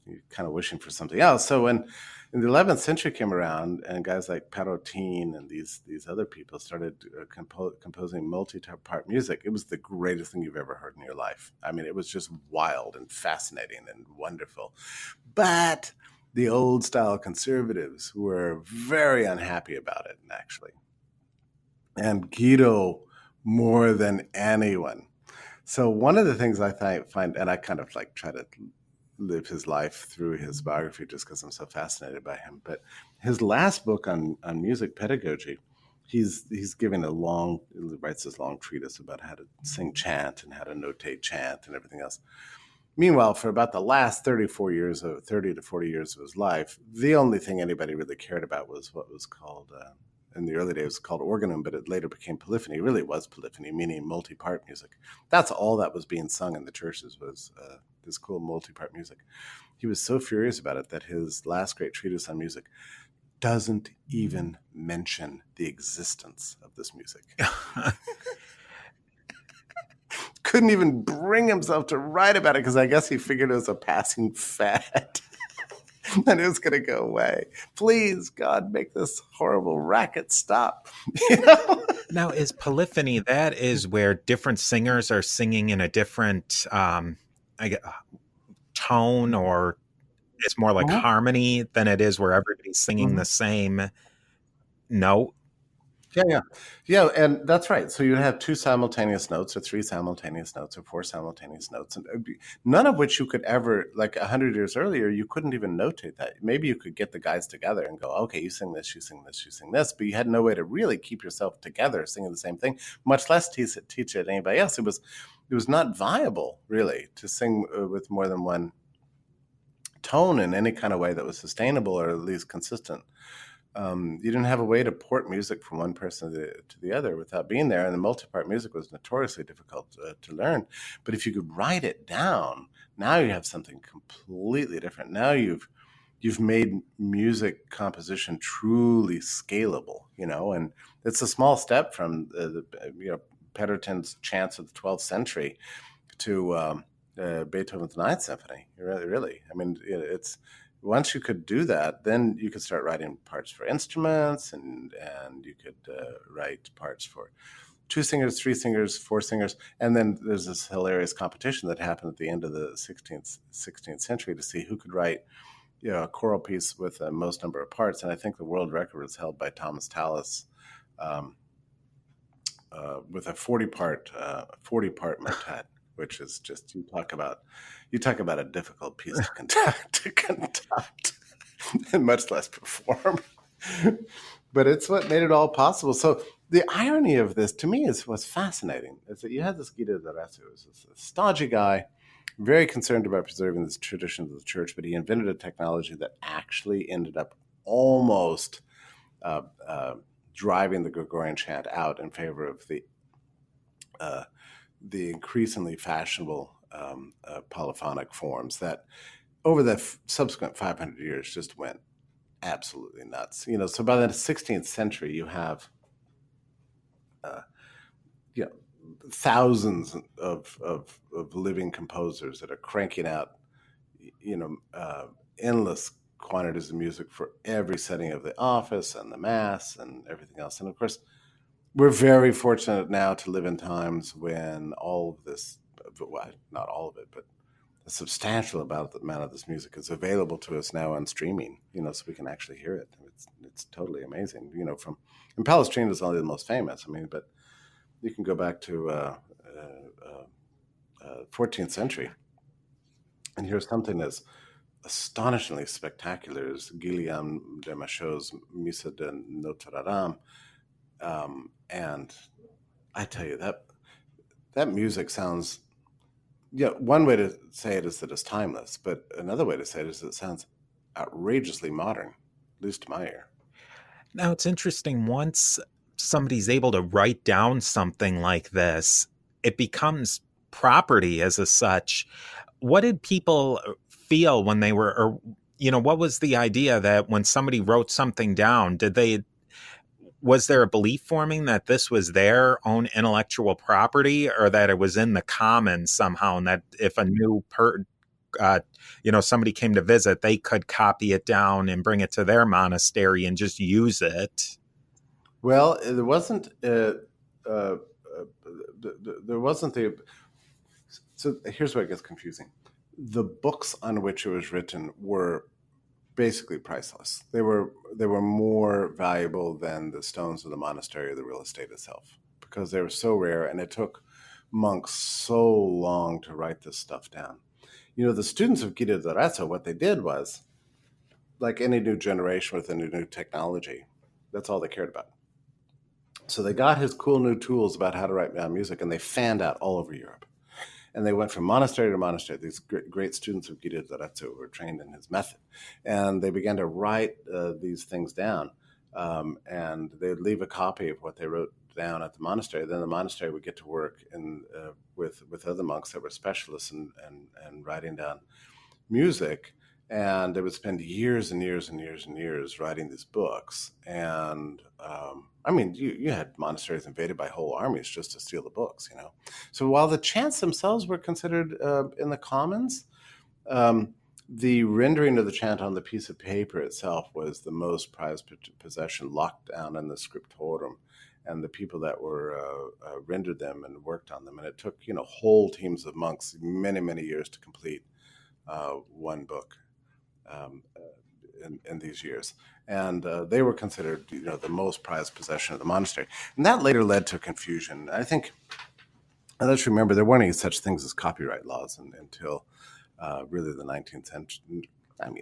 you're kind of wishing for something else. So when in the 11th century came around and guys like Perrotin and these other people started composing multi-part music, it was the greatest thing you've ever heard in your life. I mean, it was just wild and fascinating and wonderful. But the old style conservatives were very unhappy about it, actually. And Guido more than anyone. So one of the things I find, and I kind of like try to live his life through his biography just because I'm so fascinated by him. But his last book on music pedagogy, he's giving he writes this long treatise about how to sing chant and how to notate chant and everything else. Meanwhile, for about the last 30 to 40 years of his life, the only thing anybody really cared about was what was called, in the early days, it was called organum, but it later became polyphony. It really was polyphony, meaning multi-part music. That's all that was being sung in the churches was this cool multi-part music. He was so furious about it that his last great treatise on music doesn't even mention the existence of this music. Couldn't even bring himself to write about it because I guess he figured it was a passing fad and it was going to go away. Please, God, make this horrible racket stop. Now, is polyphony, that is where different singers are singing in a different tone, or it's more like harmony than it is where everybody's singing the same note? Yeah, and that's right. So you have 2 simultaneous notes or 3 simultaneous notes or 4 simultaneous notes, and none of which you could ever, like 100 years earlier, you couldn't even notate that. Maybe you could get the guys together and go, okay, you sing this, you sing this, you sing this, but you had no way to really keep yourself together singing the same thing, much less teach it to anybody else. It was not viable, really, to sing with more than one tone in any kind of way that was sustainable or at least consistent. You didn't have a way to port music from one person to the other without being there, and the multi-part music was notoriously difficult to learn. But if you could write it down, now you have something completely different. Now you've made music composition truly scalable, and it's a small step from Petterton's chants of the 12th century to Beethoven's Ninth Symphony. Really, I mean, it's. Once you could do that, then you could start writing parts for instruments, and you could write parts for 2 singers, 3 singers, 4 singers, and then there's this hilarious competition that happened at the end of the 16th century to see who could write, a choral piece with the most number of parts. And I think the world record was held by Thomas Tallis with a 40-part motet, which is just you talk about a difficult piece to conduct and much less perform. But it's what made it all possible. So the irony of this, to me, was fascinating. Is that you had this Guido d'Arezzo, who was this stodgy guy very concerned about preserving this tradition of the church, but he invented a technology that actually ended up almost driving the Gregorian chant out in favor of the increasingly fashionable polyphonic forms that over the subsequent 500 years just went absolutely nuts. So by the 16th century, you have thousands of living composers that are cranking out endless quantities of music for every setting of the office and the mass and everything else. And of course, we're very fortunate now to live in times when all of this, well, not all of it, but a substantial amount of this music is available to us now on streaming, so we can actually hear it. It's totally amazing. And Palestrina is only the most famous. But you can go back to 14th century and hear something as astonishingly spectacular as Guillaume de Machaut's Missa de Notre Dame. And I tell you, that music sounds, one way to say it is that it's timeless, but another way to say it is that it sounds outrageously modern, at least to my ear. Now, it's interesting, once somebody's able to write down something like this, it becomes property as a such. What did people feel when they were, or what was the idea that when somebody wrote something down, was there a belief forming that this was their own intellectual property, or that it was in the commons somehow, and that if a new somebody came to visit, they could copy it down and bring it to their monastery and just use it? Well, there wasn't. So here's where it gets confusing. The books on which it was written were basically priceless. They were more valuable than the stones of the monastery or the real estate itself, because they were so rare, and it took monks so long to write this stuff down. The students of Guido d'Arezzo, what they did was, like any new generation with any new technology, that's all they cared about. So they got his cool new tools about how to write down music, and they fanned out all over Europe. And they went from monastery to monastery, these great students of Guido d'Arezzo who were trained in his method. And they began to write these things down. And they'd leave a copy of what they wrote down at the monastery. Then the monastery would get to work with other monks that were specialists in writing down music. And they would spend years and years and years and years writing these books. And you had monasteries invaded by whole armies just to steal the books, So while the chants themselves were considered in the commons, the rendering of the chant on the piece of paper itself was the most prized possession, locked down in the scriptorum, and the people that were rendered them and worked on them. And it took, whole teams of monks many, many years to complete one book. In these years, and they were considered, the most prized possession of the monastery, and that later led to confusion. I think, let's remember, there weren't any such things as copyright laws until really the 19th century.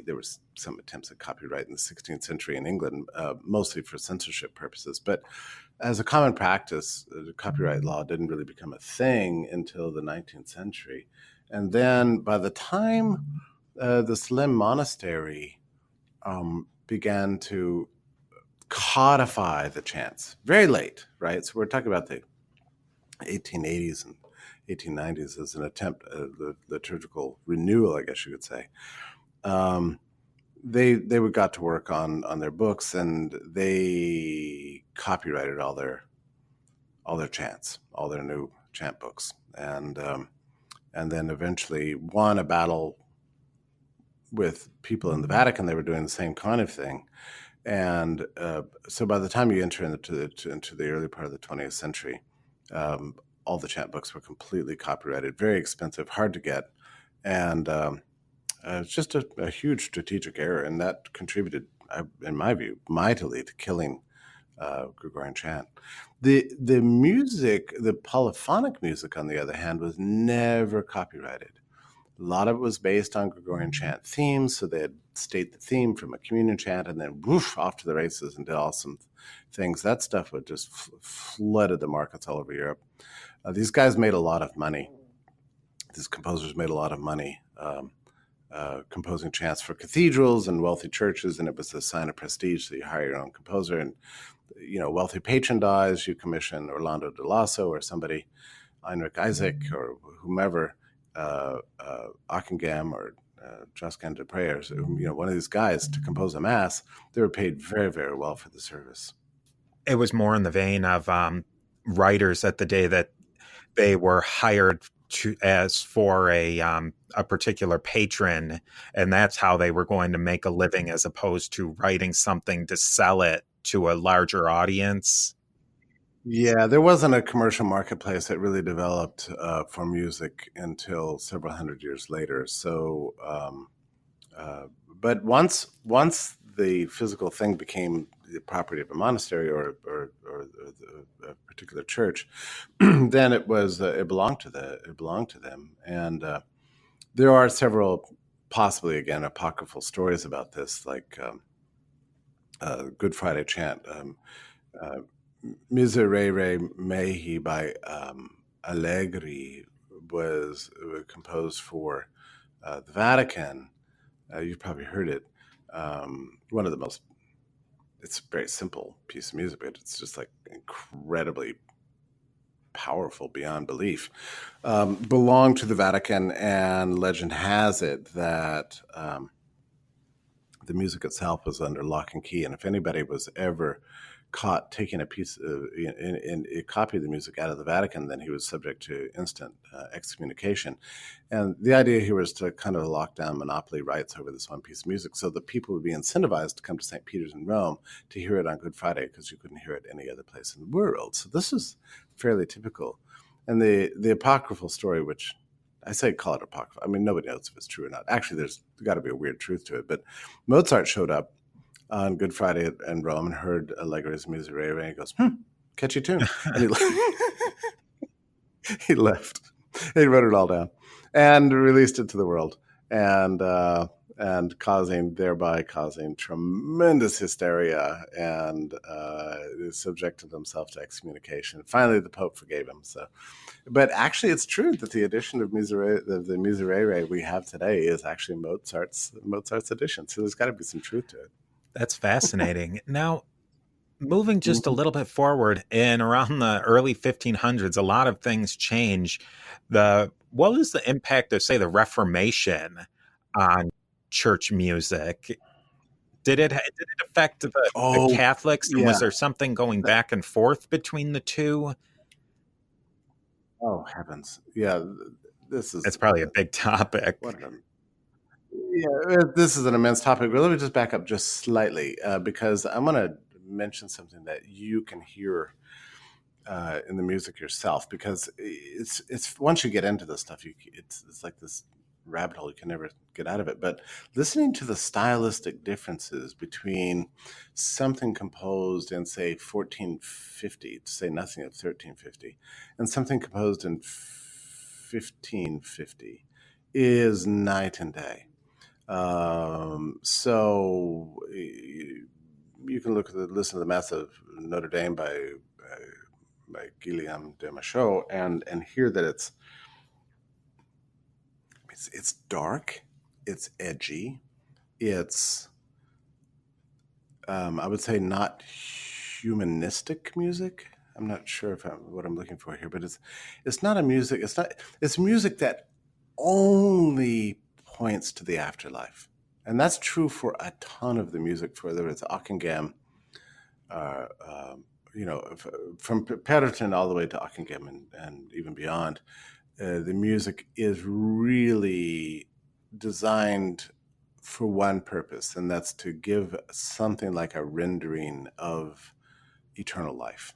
There was some attempts at copyright in the 16th century in England, mostly for censorship purposes, but as a common practice, the copyright law didn't really become a thing until the 19th century, and then by the time the Slim Monastery began to codify the chants very late, right? So we're talking about the 1880s and 1890s as an attempt at the liturgical renewal, I guess you could say. They got to work on their books, and they copyrighted all their chants, all their new chant books, and then eventually won a battle with people in the Vatican. They were doing the same kind of thing. And so by the time you enter into the early part of the 20th century, all the chant books were completely copyrighted, very expensive, hard to get. And it's just a huge strategic error. And that contributed, in my view, mightily to killing Gregorian chant. The music, the polyphonic music, on the other hand, was never copyrighted. A lot of it was based on Gregorian chant themes, so they'd state the theme from a communion chant and then whoosh, off to the races and did awesome things. That stuff would just flooded the markets all over Europe. These guys made a lot of money. these composers made a lot of money composing chants for cathedrals and wealthy churches, and it was a sign of prestige that you hire your own composer. And wealthy patron dies, you commission Orlando de Lasso or somebody, Heinrich Isaac or whomever, Ockeghem or Josquin de Prayers, one of these guys to compose a mass. They were paid very, very well for the service. It was more in the vein of writers at the day that they were hired as for a particular patron, and that's how they were going to make a living, as opposed to writing something to sell it to a larger audience. Yeah, there wasn't a commercial marketplace that really developed for music until several hundred years later. So, but once the physical thing became the property of a monastery or a particular church, then it belonged to them. And there are several, possibly again apocryphal stories about this, like Good Friday chant, Miserere Mehi by Allegri was composed for the Vatican. You've probably heard it. One of the most, it's a very simple piece of music, but it's just like incredibly powerful beyond belief. Belonged to the Vatican, and legend has it that the music itself was under lock and key. And if anybody was ever caught taking a piece of a copy of the music out of the Vatican, then he was subject to instant excommunication. And the idea here was to kind of lock down monopoly rights over this one piece of music, so that people would be incentivized to come to St. Peter's in Rome to hear it on Good Friday, because you couldn't hear it any other place in the world. So this is fairly typical. And the apocryphal story, which I say call it apocryphal, I mean, nobody knows if it's true or not. Actually, there's got to be a weird truth to it. But Mozart showed up on Good Friday in Rome and heard Allegri's Miserere, and he goes, catchy tune. And he left. He wrote it all down and released it to the world, and thereby causing tremendous hysteria, and subjected himself to excommunication. Finally, the Pope forgave him. So, but actually, it's true that the edition of the Miserere we have today is actually Mozart's edition. So there's got to be some truth to it. That's fascinating. Now, moving just a little bit forward, in around the early 1500s, a lot of things change. What was the impact of, say, the Reformation on church music? Did it affect the Catholics? Yeah. Was there something going back and forth between the two? Oh, heavens. Yeah, it's probably a big topic. Yeah, this is an immense topic, but let me just back up just slightly, because I'm going to mention something that you can hear in the music yourself, because it's once you get into this stuff, it's like this rabbit hole, you can never get out of it. But listening to the stylistic differences between something composed in, say, 1450, to say nothing of 1350, and something composed in 1550 is night and day. So you can listen to the Mass of Notre Dame by Guillaume de Machaut and hear that it's dark, it's edgy, it's I would say not humanistic music. I'm not sure what I'm looking for here, but it's not a music. It's music that only points to the afterlife, and that's true for a ton of the music. Whether it's Ockeghem, from Petterton all the way to Ockeghem and even beyond, the music is really designed for one purpose, and that's to give something like a rendering of eternal life.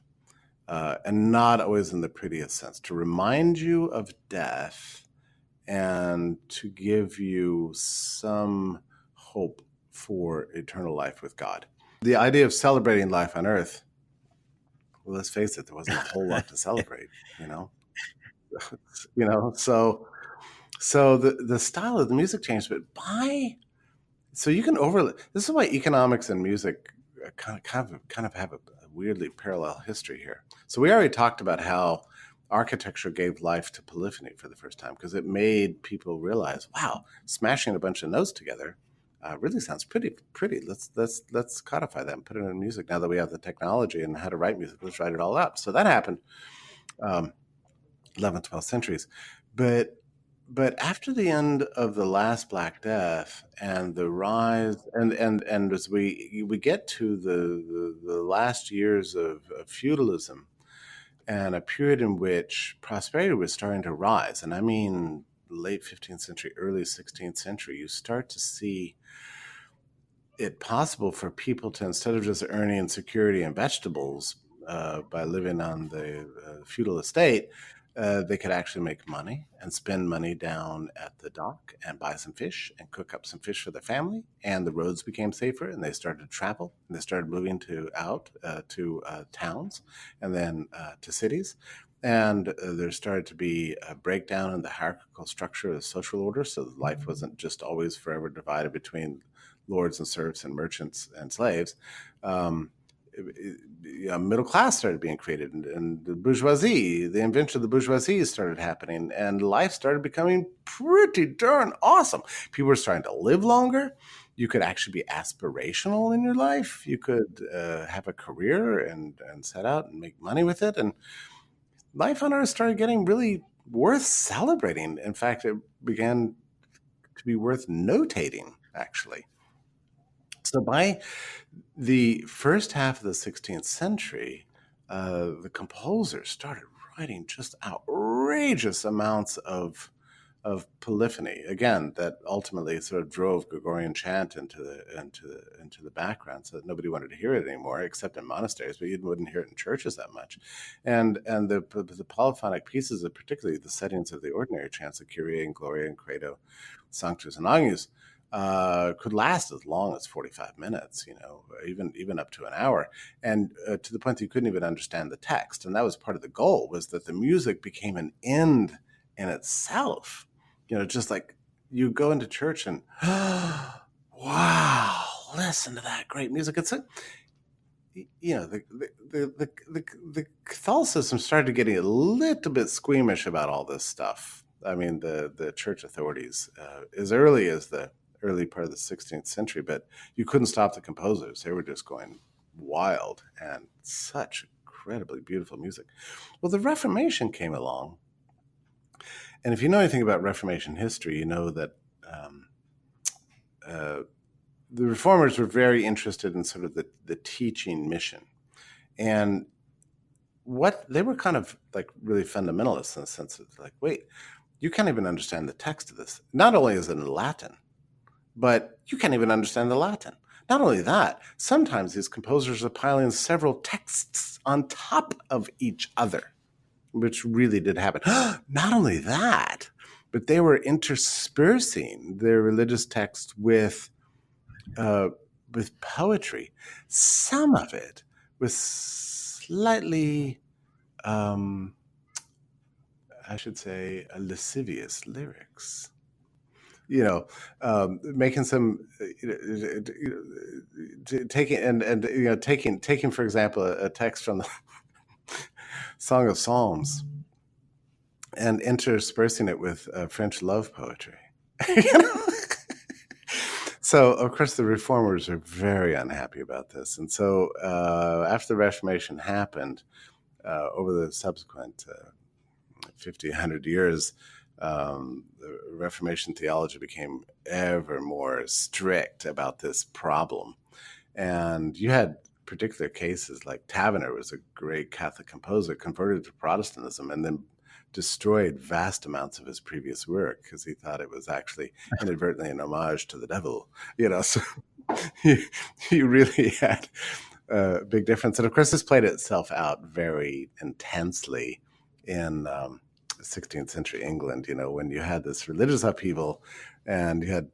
And not always in the prettiest sense, to remind you of death and to give you some hope for eternal life with God. The idea of celebrating life on earth, well, let's face it, there wasn't a whole lot to celebrate, so the style of the music changed, but so you can this is why economics and music kind of have a weirdly parallel history here. So we already talked about how architecture gave life to polyphony for the first time, because it made people realize, wow, smashing a bunch of notes together really sounds pretty. Let's codify that and put it in music. Now that we have the technology and how to write music, let's write it all up. So that happened 11th, 12th centuries. But after the end of the last Black Death and the rise, and as we get to the last years of feudalism, and a period in which prosperity was starting to rise, and I mean late 15th century, early 16th century, you start to see it possible for people to, instead of just earning security and vegetables by living on the feudal estate, they could actually make money and spend money down at the dock and buy some fish and cook up some fish for their family. And the roads became safer, and they started to travel, and they started moving out to towns, and then to cities. And there started to be a breakdown in the hierarchical structure of the social order, so that life wasn't just always forever divided between lords and serfs and merchants and slaves. Middle class started being created, and the bourgeoisie, the invention of the bourgeoisie started happening, and life started becoming pretty darn awesome. People were starting to live longer. You could actually be aspirational in your life. You could have a career and set out and make money with it. And life on Earth started getting really worth celebrating. In fact, it began to be worth notating, actually. So by the first half of the 16th century, the composers started writing just outrageous amounts of polyphony. Again, that ultimately sort of drove Gregorian chant into the background, so that nobody wanted to hear it anymore, except in monasteries, but you wouldn't hear it in churches that much. And the polyphonic pieces, particularly the settings of the ordinary chants, the Kyrie and Gloria and Credo, Sanctus and Agnus, could last as long as 45 minutes, even up to an hour, and to the point that you couldn't even understand the text. And that was part of the goal, was that the music became an end in itself. Just like you go into church and, wow, listen to that great music. It's the Catholicism started getting a little bit squeamish about all this stuff. I mean, the church authorities, as early as the early part of the 16th century, but you couldn't stop the composers. They were just going wild, and such incredibly beautiful music. Well, the Reformation came along, and if you know anything about Reformation history, you know that the reformers were very interested in sort of the teaching mission. And what they were kind of like really fundamentalists, in the sense of like, wait, you can't even understand the text of this. Not only is it in Latin, but you can't even understand the Latin. Not only that, sometimes these composers are piling several texts on top of each other, which really did happen. Not only that, but they were interspersing their religious texts with poetry. Some of it with slightly, I should say, lascivious lyrics. Making some, taking for example a text from the Song of Psalms and interspersing it with French love poetry. So, of course, the reformers are very unhappy about this, and so after the Reformation happened, over the subsequent 50, 100 years. The Reformation theology became ever more strict about this problem. And you had particular cases like Taverner was a great Catholic composer, converted to Protestantism, and then destroyed vast amounts of his previous work because he thought it was actually inadvertently an homage to the devil. So you really had a big difference. And of course, this played itself out very intensely in 16th century England, when you had this religious upheaval and you had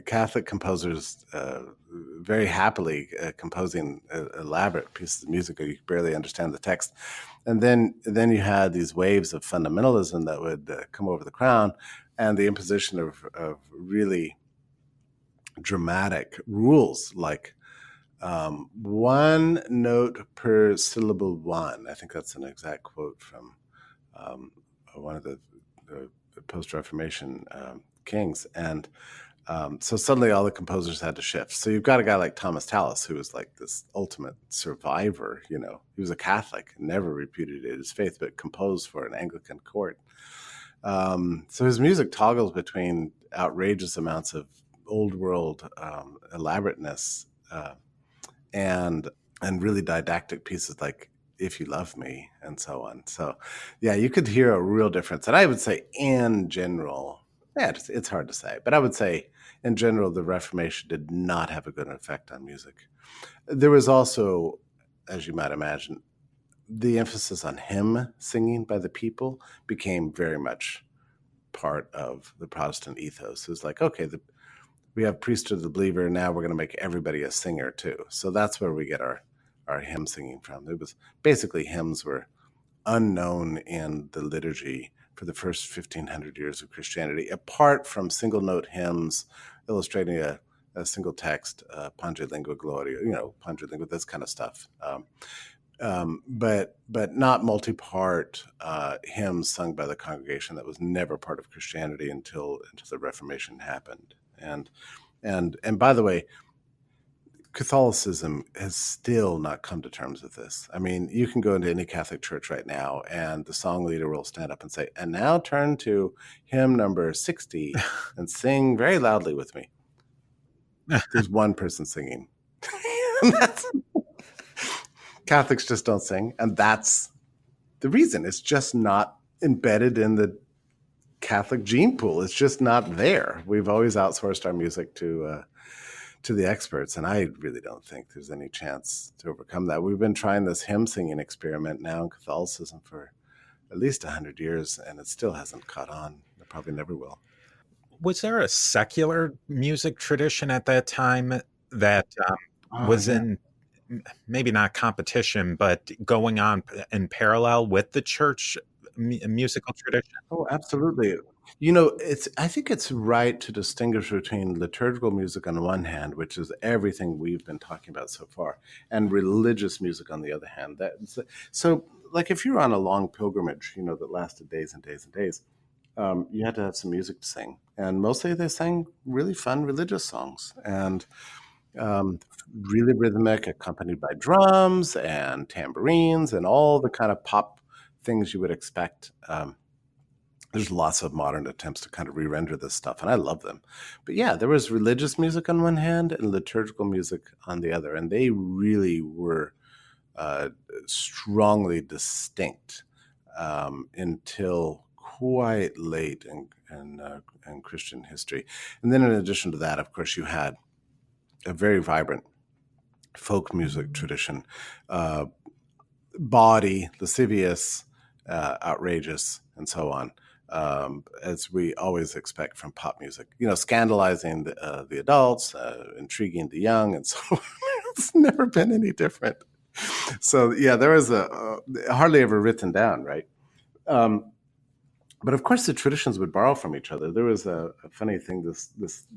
Catholic composers very happily composing elaborate pieces of music where you could barely understand the text. And then you had these waves of fundamentalism that would come over the crown, and the imposition of really dramatic rules like one note per syllable one. I think that's an exact quote from one of the post-Reformation kings. And so suddenly all the composers had to shift. So you've got a guy like Thomas Tallis, who was like this ultimate survivor. You know, he was a Catholic, never repudiated his faith, but composed for an Anglican court. So his music toggles between outrageous amounts of old world elaborateness and really didactic pieces like "If You Love Me" and so on. So, yeah, you could hear a real difference. And I would say, in general, it's hard to say, but I would say, in general, the Reformation did not have a good effect on music. There was also, as you might imagine, the emphasis on hymn singing by the people became very much part of the Protestant ethos. It was like, okay, we have priesthood of the believer, now we're going to make everybody a singer too. So that's where we get our hymn singing from. It was basically hymns were unknown in the liturgy for the first 1,500 years of Christianity, apart from single note hymns illustrating a single text, Pange Lingua Gloria, Pange Lingua, this kind of stuff. But not multi-part hymns sung by the congregation. That was never part of Christianity until the Reformation happened. And by the way, Catholicism has still not come to terms with this. I mean, you can go into any Catholic church right now, and the song leader will stand up and say, "And now turn to hymn number 60 and sing very loudly with me." There's one person singing. Catholics just don't sing, and that's the reason. It's just not embedded in the Catholic gene pool. It's just not there. We've always outsourced our music to the experts, and I really don't think there's any chance to overcome that. We've been trying this hymn singing experiment now in Catholicism for at least 100 years, and it still hasn't caught on. It probably never will. Was there a secular music tradition at that time that was in maybe not competition, but going on in parallel with the church musical tradition? Oh, absolutely. I think it's right to distinguish between liturgical music on the one hand, which is everything we've been talking about so far, and religious music on the other hand. So, like if you're on a long pilgrimage, that lasted days and days and days, you had to have some music to sing. And mostly they sang really fun religious songs. And really rhythmic, accompanied by drums and tambourines and all the kind of pop things you would expect. There's lots of modern attempts to kind of re-render this stuff, and I love them. But yeah, there was religious music on one hand and liturgical music on the other, and they really were strongly distinct until quite late in Christian history. And then in addition to that, of course, you had a very vibrant folk music tradition, bawdy, lascivious, outrageous, and so on, as we always expect from pop music. Scandalizing the adults, intriguing the young, and so on. It's never been any different. So yeah, there was hardly ever written down, right? But of course, the traditions would borrow from each other. There was a funny thing. This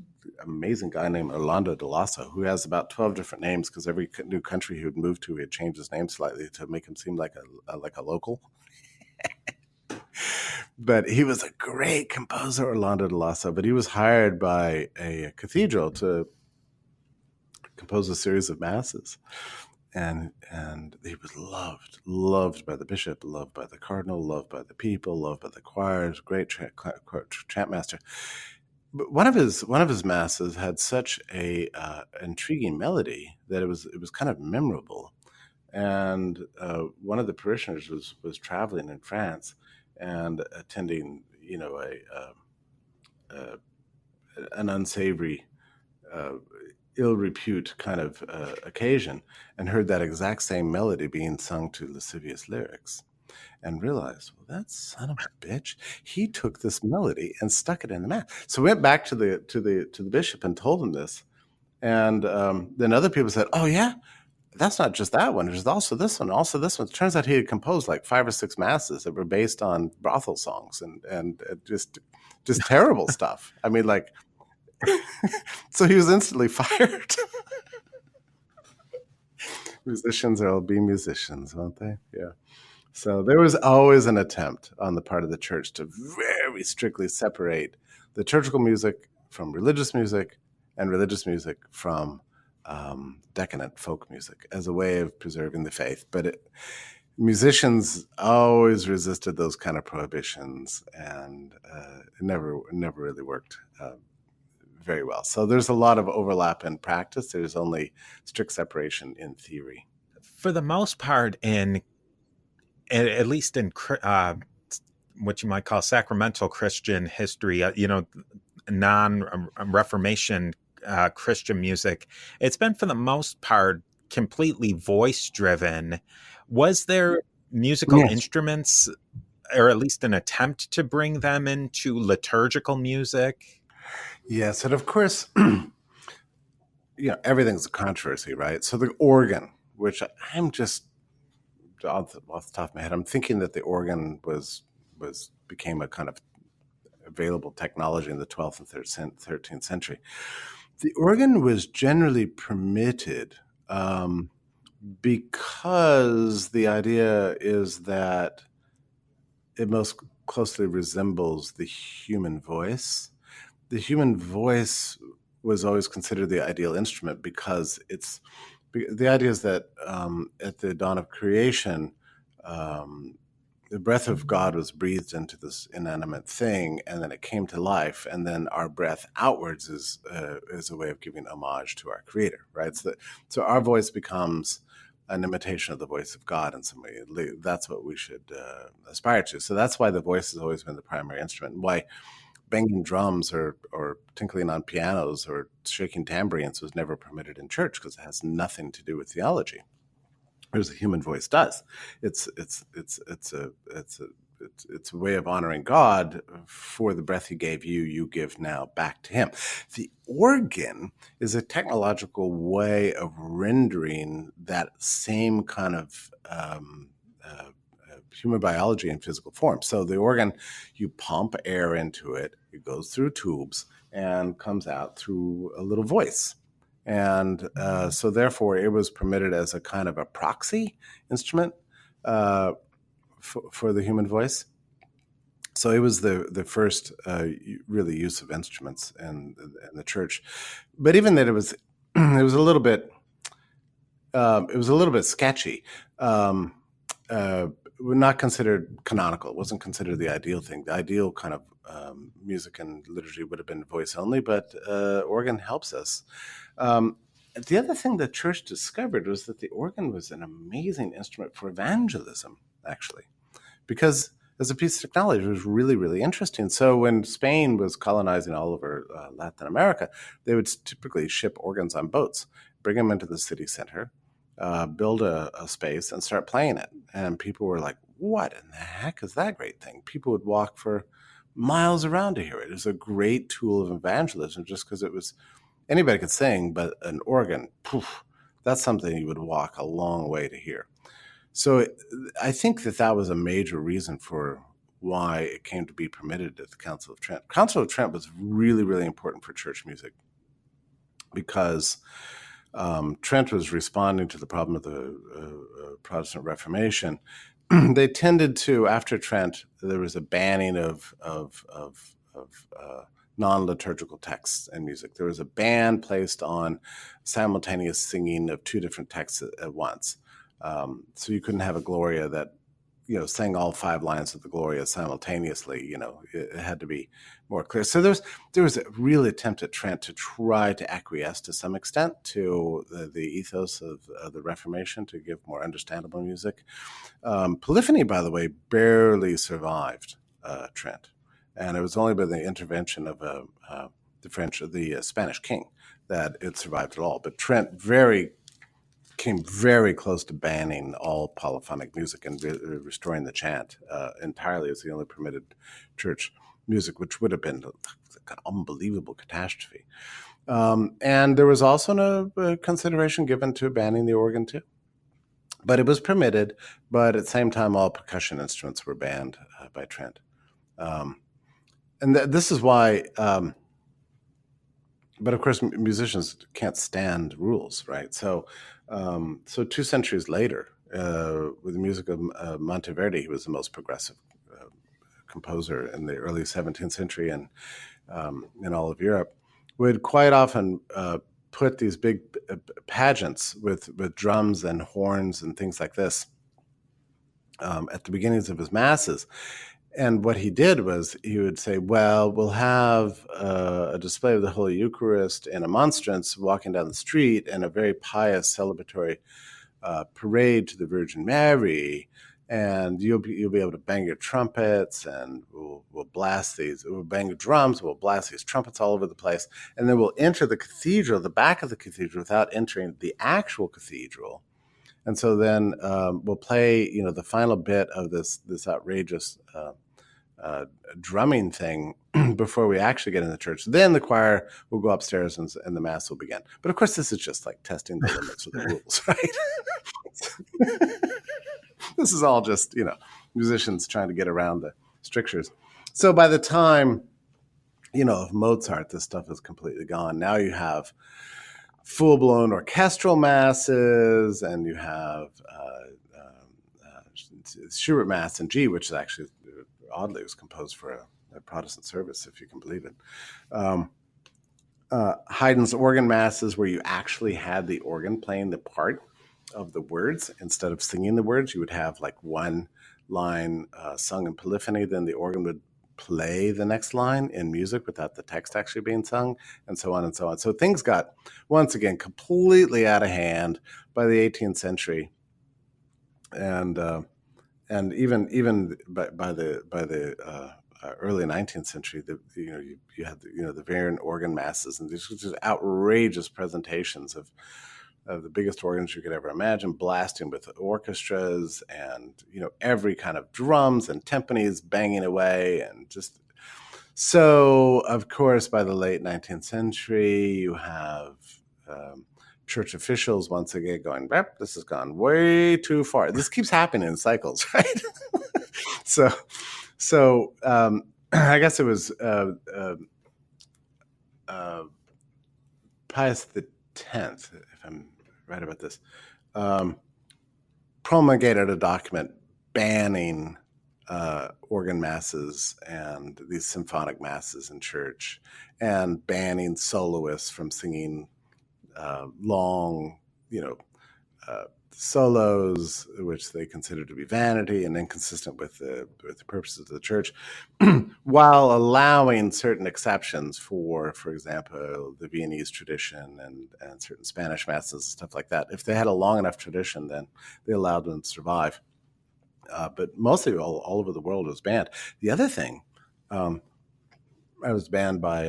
amazing guy named Orlando de Lasso, who has about 12 different names because every new country he would move to, he had changed his name slightly to make him seem like a local. But he was a great composer, Orlando de Lasso. But he was hired by a cathedral to compose a series of masses. And he was loved by the bishop, loved by the cardinal, loved by the people, loved by the choirs. Great chant master. But one of his masses had such a intriguing melody that it was kind of memorable. And one of the parishioners was traveling in France and attending, an unsavory, ill repute kind of occasion, and heard that exact same melody being sung to lascivious lyrics, and realized, well, that son of a bitch, he took this melody and stuck it in the mass. So went back to the bishop and told him this, and then other people said, "Oh yeah, that's not just that one. There's also this one, also this one." It turns out he had composed like 5 or 6 masses that were based on brothel songs and just terrible stuff. I mean, like. So he was instantly fired. Musicians will be musicians, won't they? Yeah. So there was always an attempt on the part of the church to very strictly separate liturgical music from religious music and religious music from decadent folk music as a way of preserving the faith. But musicians always resisted those kind of prohibitions, and it never really worked very well. So there's a lot of overlap in practice. There's only strict separation in theory. For the most part, at least in what you might call sacramental Christian history, non-Reformation Christian music, it's been for the most part completely voice-driven. Was there musical Yes. instruments, or at least an attempt to bring them into liturgical music? Yes, and of course, everything's a controversy, right? So the organ, which I'm just off the top of my head, I'm thinking that the organ became a kind of available technology in the 12th and 13th century. The organ was generally permitted because the idea is that it most closely resembles the human voice. The human voice was always considered the ideal instrument because the idea is that at the dawn of creation, the breath of God was breathed into this inanimate thing, and then it came to life, and then our breath outwards is a way of giving homage to our Creator, right? So our voice becomes an imitation of the voice of God in some way. That's what we should aspire to. So that's why the voice has always been the primary instrument, and why banging drums or tinkling on pianos or shaking tambourines was never permitted in church, because it has nothing to do with theology. Whereas the human voice does. It's a way of honoring God for the breath He gave you. You give now back to Him. The organ is a technological way of rendering that same kind of human biology in physical form. So the organ, you pump air into it, it goes through tubes and comes out through a little voice. And so therefore it was permitted as a kind of a proxy instrument for the human voice. So it was the first really use of instruments in the church. But even that, it was a little bit sketchy. Not considered canonical. It wasn't considered the ideal thing. The ideal kind of music and liturgy would have been voice only, but organ helps us. The other thing the church discovered was that the organ was an amazing instrument for evangelism, actually, because as a piece of technology, it was really, really interesting. So when Spain was colonizing all over Latin America, they would typically ship organs on boats, bring them into the city center, build a space, and start playing it. And people were like, what in the heck is that great thing? People would walk for miles around to hear it. It was a great tool of evangelism, just because it was, anybody could sing, but an organ, poof, that's something you would walk a long way to hear. So I think that was a major reason for why it came to be permitted at the Council of Trent. Council of Trent was really, really important for church music, because Trent was responding to the problem of the Protestant Reformation. They tended to, after Trent, there was a banning of non-liturgical texts and music. There was a ban placed on simultaneous singing of two different texts at once. So you couldn't have a Gloria that, sang all 5 lines of the Gloria simultaneously. It had to be more clear. So there was a real attempt at Trent to try to acquiesce to some extent to the ethos of the Reformation, to give more understandable music. Polyphony, by the way, barely survived Trent, and it was only by the intervention of the Spanish king that it survived at all. But Trent came very close to banning all polyphonic music and restoring the chant entirely as the only permitted church music, which would have been an unbelievable catastrophe. And there was also a consideration given to banning the organ too. But it was permitted, but at the same time, all percussion instruments were banned by Trent. And this is why... but of course, musicians can't stand rules, right? So So 2 centuries later, with the music of Monteverdi, he was the most progressive composer in the early 17th century and in all of Europe, would quite often put these big pageants with drums and horns and things like this at the beginnings of his masses. And what he did was he would say, well, we'll have a display of the Holy Eucharist and a monstrance walking down the street and a very pious celebratory parade to the Virgin Mary. And you'll be able to bang your trumpets, and we'll blast these. We'll bang your drums. We'll blast these trumpets all over the place, and then we'll enter the cathedral, the back of the cathedral, without entering the actual cathedral. And so then we'll play, the final bit of this outrageous drumming thing before we actually get in the church. Then the choir will go upstairs and the mass will begin. But of course, this is just like testing the limits of the rules, right? This is all just, musicians trying to get around the strictures. So by the time, of Mozart, this stuff is completely gone. Now you have full-blown orchestral masses, and you have Schubert Mass in G, which is actually, oddly, was composed for a Protestant service, if you can believe it. Haydn's organ masses, where you actually had the organ playing the part of the words instead of singing the words. You would have like one line sung in polyphony, then the organ would play the next line in music without the text actually being sung, and so on and so on. So things got, once again, completely out of hand by the 18th century, and even by the early 19th century, you had the Vienne organ masses, and these were just outrageous presentations of the biggest organs you could ever imagine, blasting with orchestras and every kind of drums and timpanis banging away, and just so. Of course, by the late 19th century, you have church officials once again going, "This has gone way too far." This keeps happening in cycles, right? So I guess it was Pius X, if I'm right about this, promulgated a document banning organ masses and these symphonic masses in church, and banning soloists from singing long, solos, which they considered to be vanity and inconsistent with the purposes of the church, while allowing certain exceptions for example, the Viennese tradition and certain Spanish masses and stuff like that. If they had a long enough tradition, then they allowed them to survive. But mostly all over the world it was banned. The other thing, I was banned by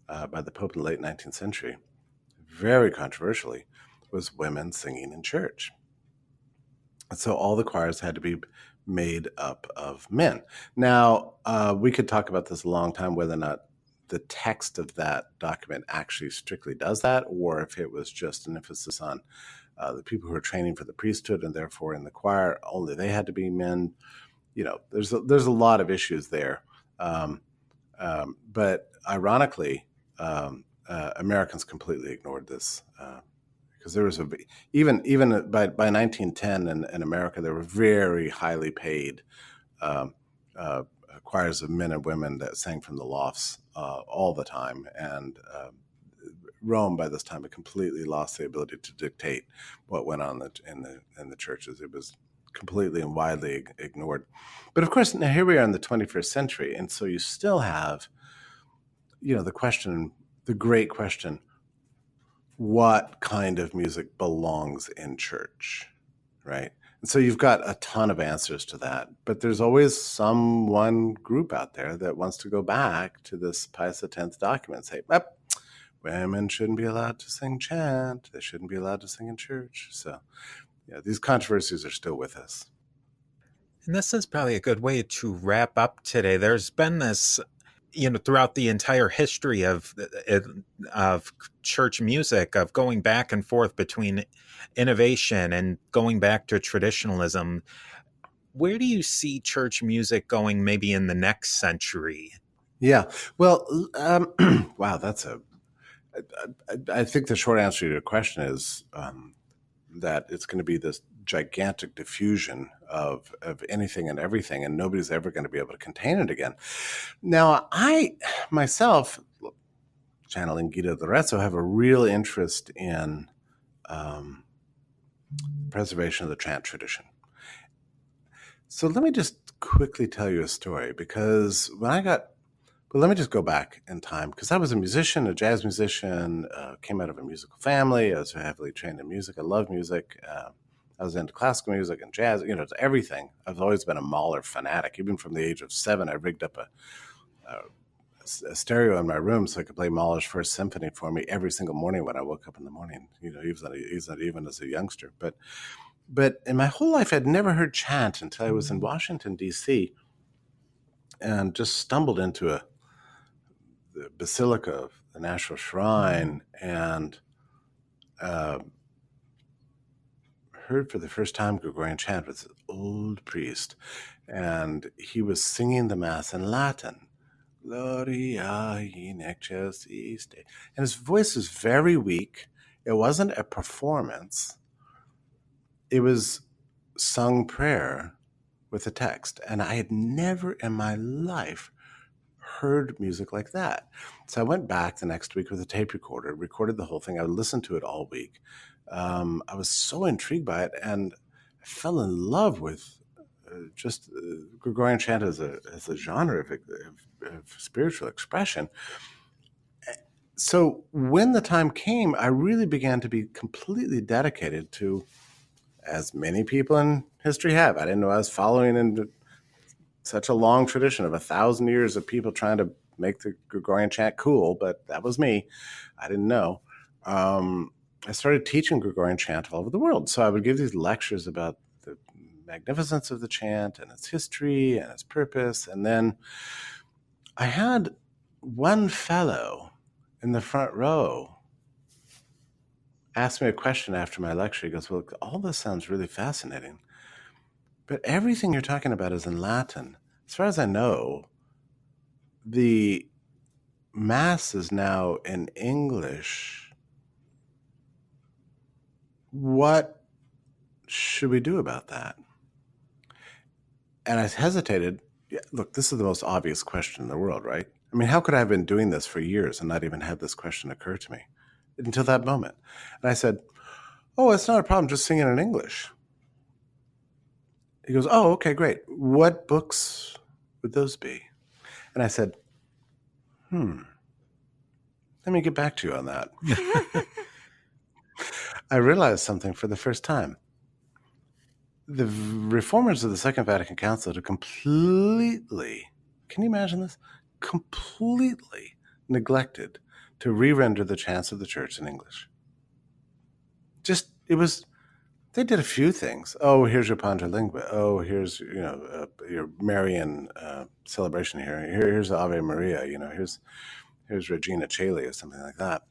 the Pope in the late 19th century, very controversially, was women singing in church. And so all the choirs had to be made up of men. Now, we could talk about this a long time, whether or not the text of that document actually strictly does that, or if it was just an emphasis on the people who are training for the priesthood, and therefore in the choir only they had to be men. There's a lot of issues there. But ironically, Americans completely ignored this, because there was even by 1910 in America, there were very highly paid choirs of men and women that sang from the lofts all the time, and Rome by this time had completely lost the ability to dictate what went on in the churches. It was completely and widely ignored. But of course, now here we are in the 21st century, and so you still have, the great question: what kind of music belongs in church, right? And so you've got a ton of answers to that, but there's always one group out there that wants to go back to this Pius X document and say, women shouldn't be allowed to sing chant. They shouldn't be allowed to sing in church. So, these controversies are still with us. And this is probably a good way to wrap up today. There's been this, throughout the entire history of church music, of going back and forth between innovation and going back to traditionalism. Where do you see church music going maybe in the next century? Yeah, well, wow, I think the short answer to your question is that it's going to be this gigantic diffusion of anything and everything, and nobody's ever going to be able to contain it again. Now, I myself, channeling Guido D'Arezzo, have a real interest in preservation of the chant tradition. So let me just quickly tell you a story, because let me just go back in time, because I was a musician, a jazz musician, came out of a musical family. I was heavily trained in music. I love music. I was into classical music and jazz, it's everything. I've always been a Mahler fanatic. Even from the age of 7, I rigged up a stereo in my room so I could play Mahler's First Symphony for me every single morning when I woke up in the morning, even as a youngster. But in my whole life, I'd never heard chant until I was in Washington, D.C., and just stumbled into the Basilica of the National Shrine and heard for the first time Gregorian chant with this old priest, and he was singing the Mass in Latin. Gloria in excelsis Dei. And his voice was very weak. It wasn't a performance. It was sung prayer with a text. And I had never in my life heard music like that. So I went back the next week with a tape recorder, recorded the whole thing. I listened to it all week. I was so intrigued by it, and I fell in love with just Gregorian chant as a genre of spiritual expression. So when the time came, I really began to be completely dedicated to, as many people in history have. I didn't know I was following in such a long tradition of 1,000 years of people trying to make the Gregorian chant cool, but that was me. I didn't know. I started teaching Gregorian chant all over the world. So I would give these lectures about the magnificence of the chant and its history and its purpose. And then I had one fellow in the front row ask me a question after my lecture. He goes, well, all this sounds really fascinating, but everything you're talking about is in Latin. As far as I know, the Mass is now in English. What should we do about that? And I hesitated. Yeah, look, this is the most obvious question in the world, right? I mean, how could I have been doing this for years and not even had this question occur to me until that moment? And I said, oh, it's not a problem. Just sing it in English. He goes, oh, okay, great. What books would those be? And I said, let me get back to you on that. I realized something for the first time. The reformers of the Second Vatican Council had completely, can you imagine this? Completely neglected to re-render the chants of the church in English. They did a few things. Oh, here's your Pantra Lingua. Oh, here's, your Marian celebration here. Here's the Ave Maria, here's Regina Caeli or something like that.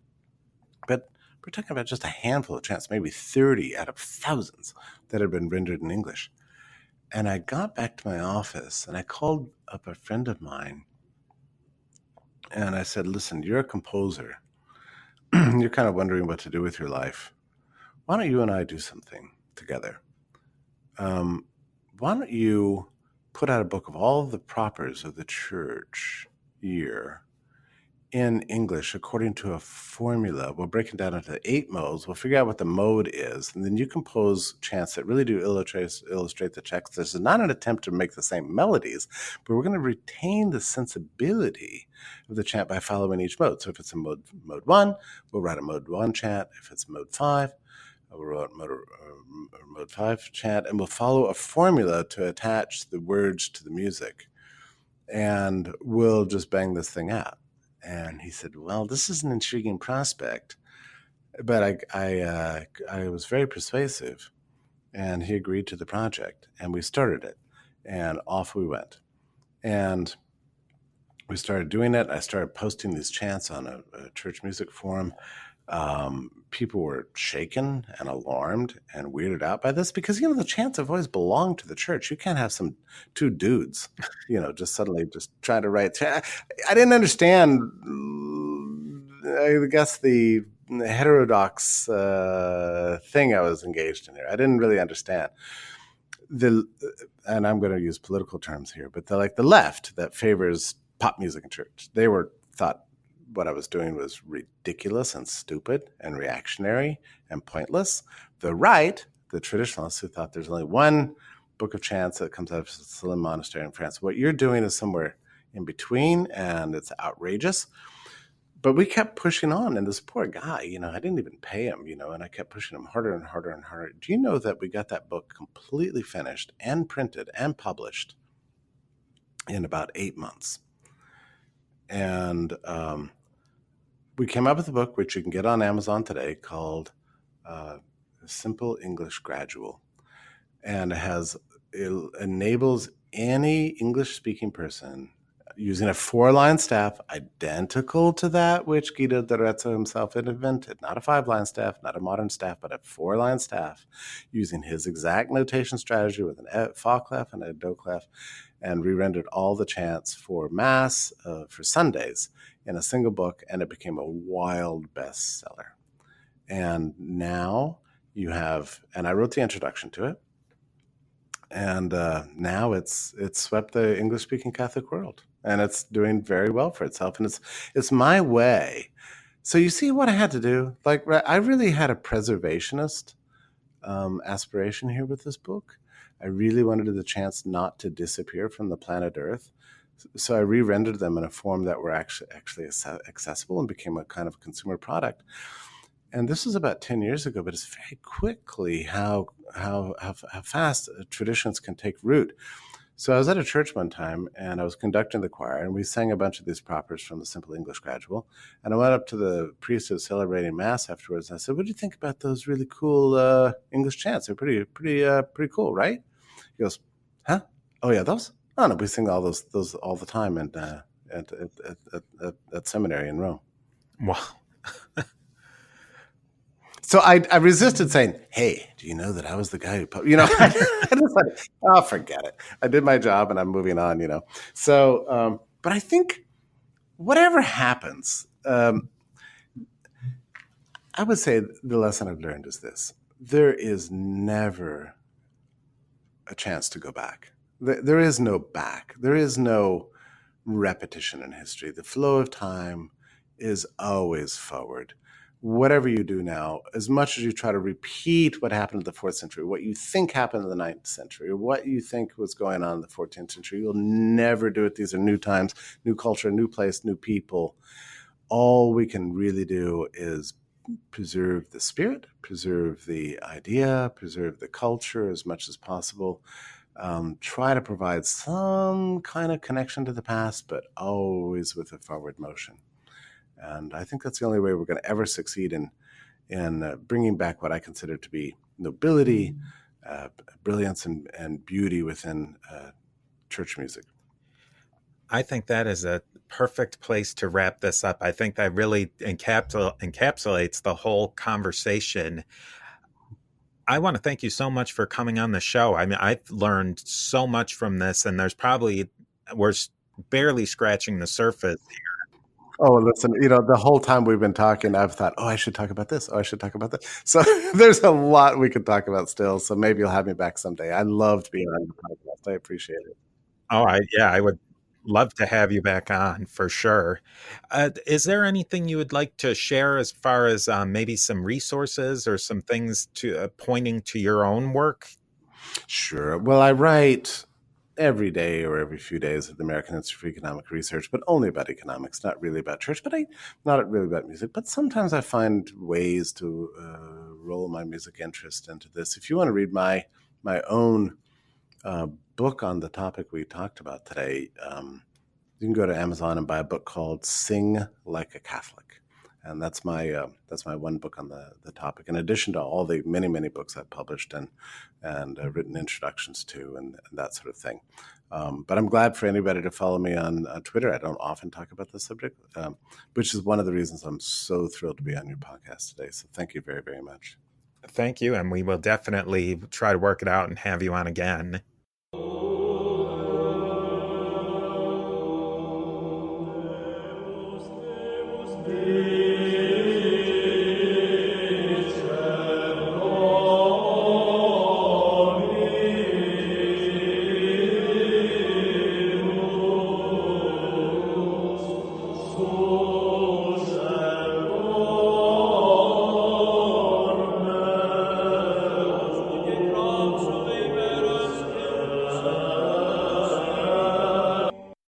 But we're talking about just a handful of chants, maybe 30 out of thousands that had been rendered in English. And I got back to my office and I called up a friend of mine and I said, listen, you're a composer. You're kind of wondering what to do with your life. Why don't you and I do something together? Why don't you put out a book of all of the propers of the church year in English according to a formula? We'll break it down into 8 modes. We'll figure out what the mode is, and then you compose chants that really do illustrate the text. This is not an attempt to make the same melodies, but we're going to retain the sensibility of the chant by following each mode. So if it's a mode 1, we'll write a mode 1 chant. If it's mode 5, we'll write mode 5 chant, and we'll follow a formula to attach the words to the music, and we'll just bang this thing out. And he said, well, this is an intriguing prospect, but I was very persuasive, and he agreed to the project, and we started it, and off we went. And we started doing it. I started posting these chants on a church music forum. People were shaken and alarmed and weirded out by this because, the chants have always belonged to the church. You can't have some 2 dudes, just suddenly just try to write. I didn't understand, I guess, the heterodox thing I was engaged in here. I didn't really understand and I'm going to use political terms here, but the left that favors pop music in church. They thought what I was doing was ridiculous and stupid and reactionary and pointless. The right, the traditionalists who thought there's only one book of chants that comes out of Celine Monastery in France. What you're doing is somewhere in between, and it's outrageous. But we kept pushing on, and this poor guy, I didn't even pay him, and I kept pushing him harder and harder and harder. Do you know that we got that book completely finished and printed and published in about 8 months? And we came up with a book, which you can get on Amazon today, called Simple English Gradual. And it enables any English-speaking person using a 4-line staff identical to that which Guido d'Arezzo himself had invented. Not a 5-line staff, not a modern staff, but a 4-line staff, using his exact notation strategy with an fa clef and a do clef, and re-rendered all the chants for Mass, for Sundays, in a single book, and it became a wild bestseller. And now you have, and I wrote the introduction to it, and now it's swept the English-speaking Catholic world, and it's doing very well for itself. And it's my way. So you see what I had to do? Like, I really had a preservationist aspiration here with this book. I really wanted the chants not to disappear from the planet Earth. So I re-rendered them in a form that were actually accessible and became a kind of consumer product. And this was about 10 years ago, but it's very quickly how fast traditions can take root. So I was at a church one time, and I was conducting the choir, and we sang a bunch of these propers from the Simple English Gradual. And I went up to the priest who was celebrating Mass afterwards, and I said, "What do you think about those really cool English chants? They're pretty cool, right?" He goes, "Huh? Oh yeah, those? Oh no, we sing all those all the time, and at seminary in Rome." Wow. So I resisted saying, "Hey, do you know that I was the guy who I just like, oh, forget it. I did my job and I'm moving on, So, but I think whatever happens, I would say the lesson I've learned is this: there is never a chance to go back. There is no back. There is no repetition in history. The flow of time is always forward. Whatever you do now, as much as you try to repeat what happened in the 4th century, what you think happened in the 9th century, or what you think was going on in the 14th century, you'll never do it. These are new times, new culture, new place, new people. All we can really do is preserve the spirit, preserve the idea, preserve the culture as much as possible. Try to provide some kind of connection to the past, but always with a forward motion. And I think that's the only way we're going to ever succeed in bringing back what I consider to be nobility, brilliance, and beauty within church music. I think that is a perfect place to wrap this up. I think that really encapsulates the whole conversation. I want to thank you so much for coming on the show. I mean, I've learned so much from this, and we're barely scratching the surface here. Oh, listen, the whole time we've been talking, I've thought, oh, I should talk about this. Oh, I should talk about that. So there's a lot we could talk about still. So maybe you'll have me back someday. I loved being on the podcast. I appreciate it. Oh, I would love to have you back on for sure. Is there anything you would like to share as far as maybe some resources or some things to pointing to your own work? Sure. Well, I write every day or every few days at the American Institute for Economic Research, but only about economics, not really about church, but not really about music. But sometimes I find ways to roll my music interest into this. If you want to read my own book on the topic we talked about today, you can go to Amazon and buy a book called Sing Like a Catholic. And that's my one book on the topic, in addition to all the many, many books I've published and written introductions to and that sort of thing. But I'm glad for anybody to follow me on Twitter. I don't often talk about this subject, which is one of the reasons I'm so thrilled to be on your podcast today. So thank you very, very much. Thank you. And we will definitely try to work it out and have you on again.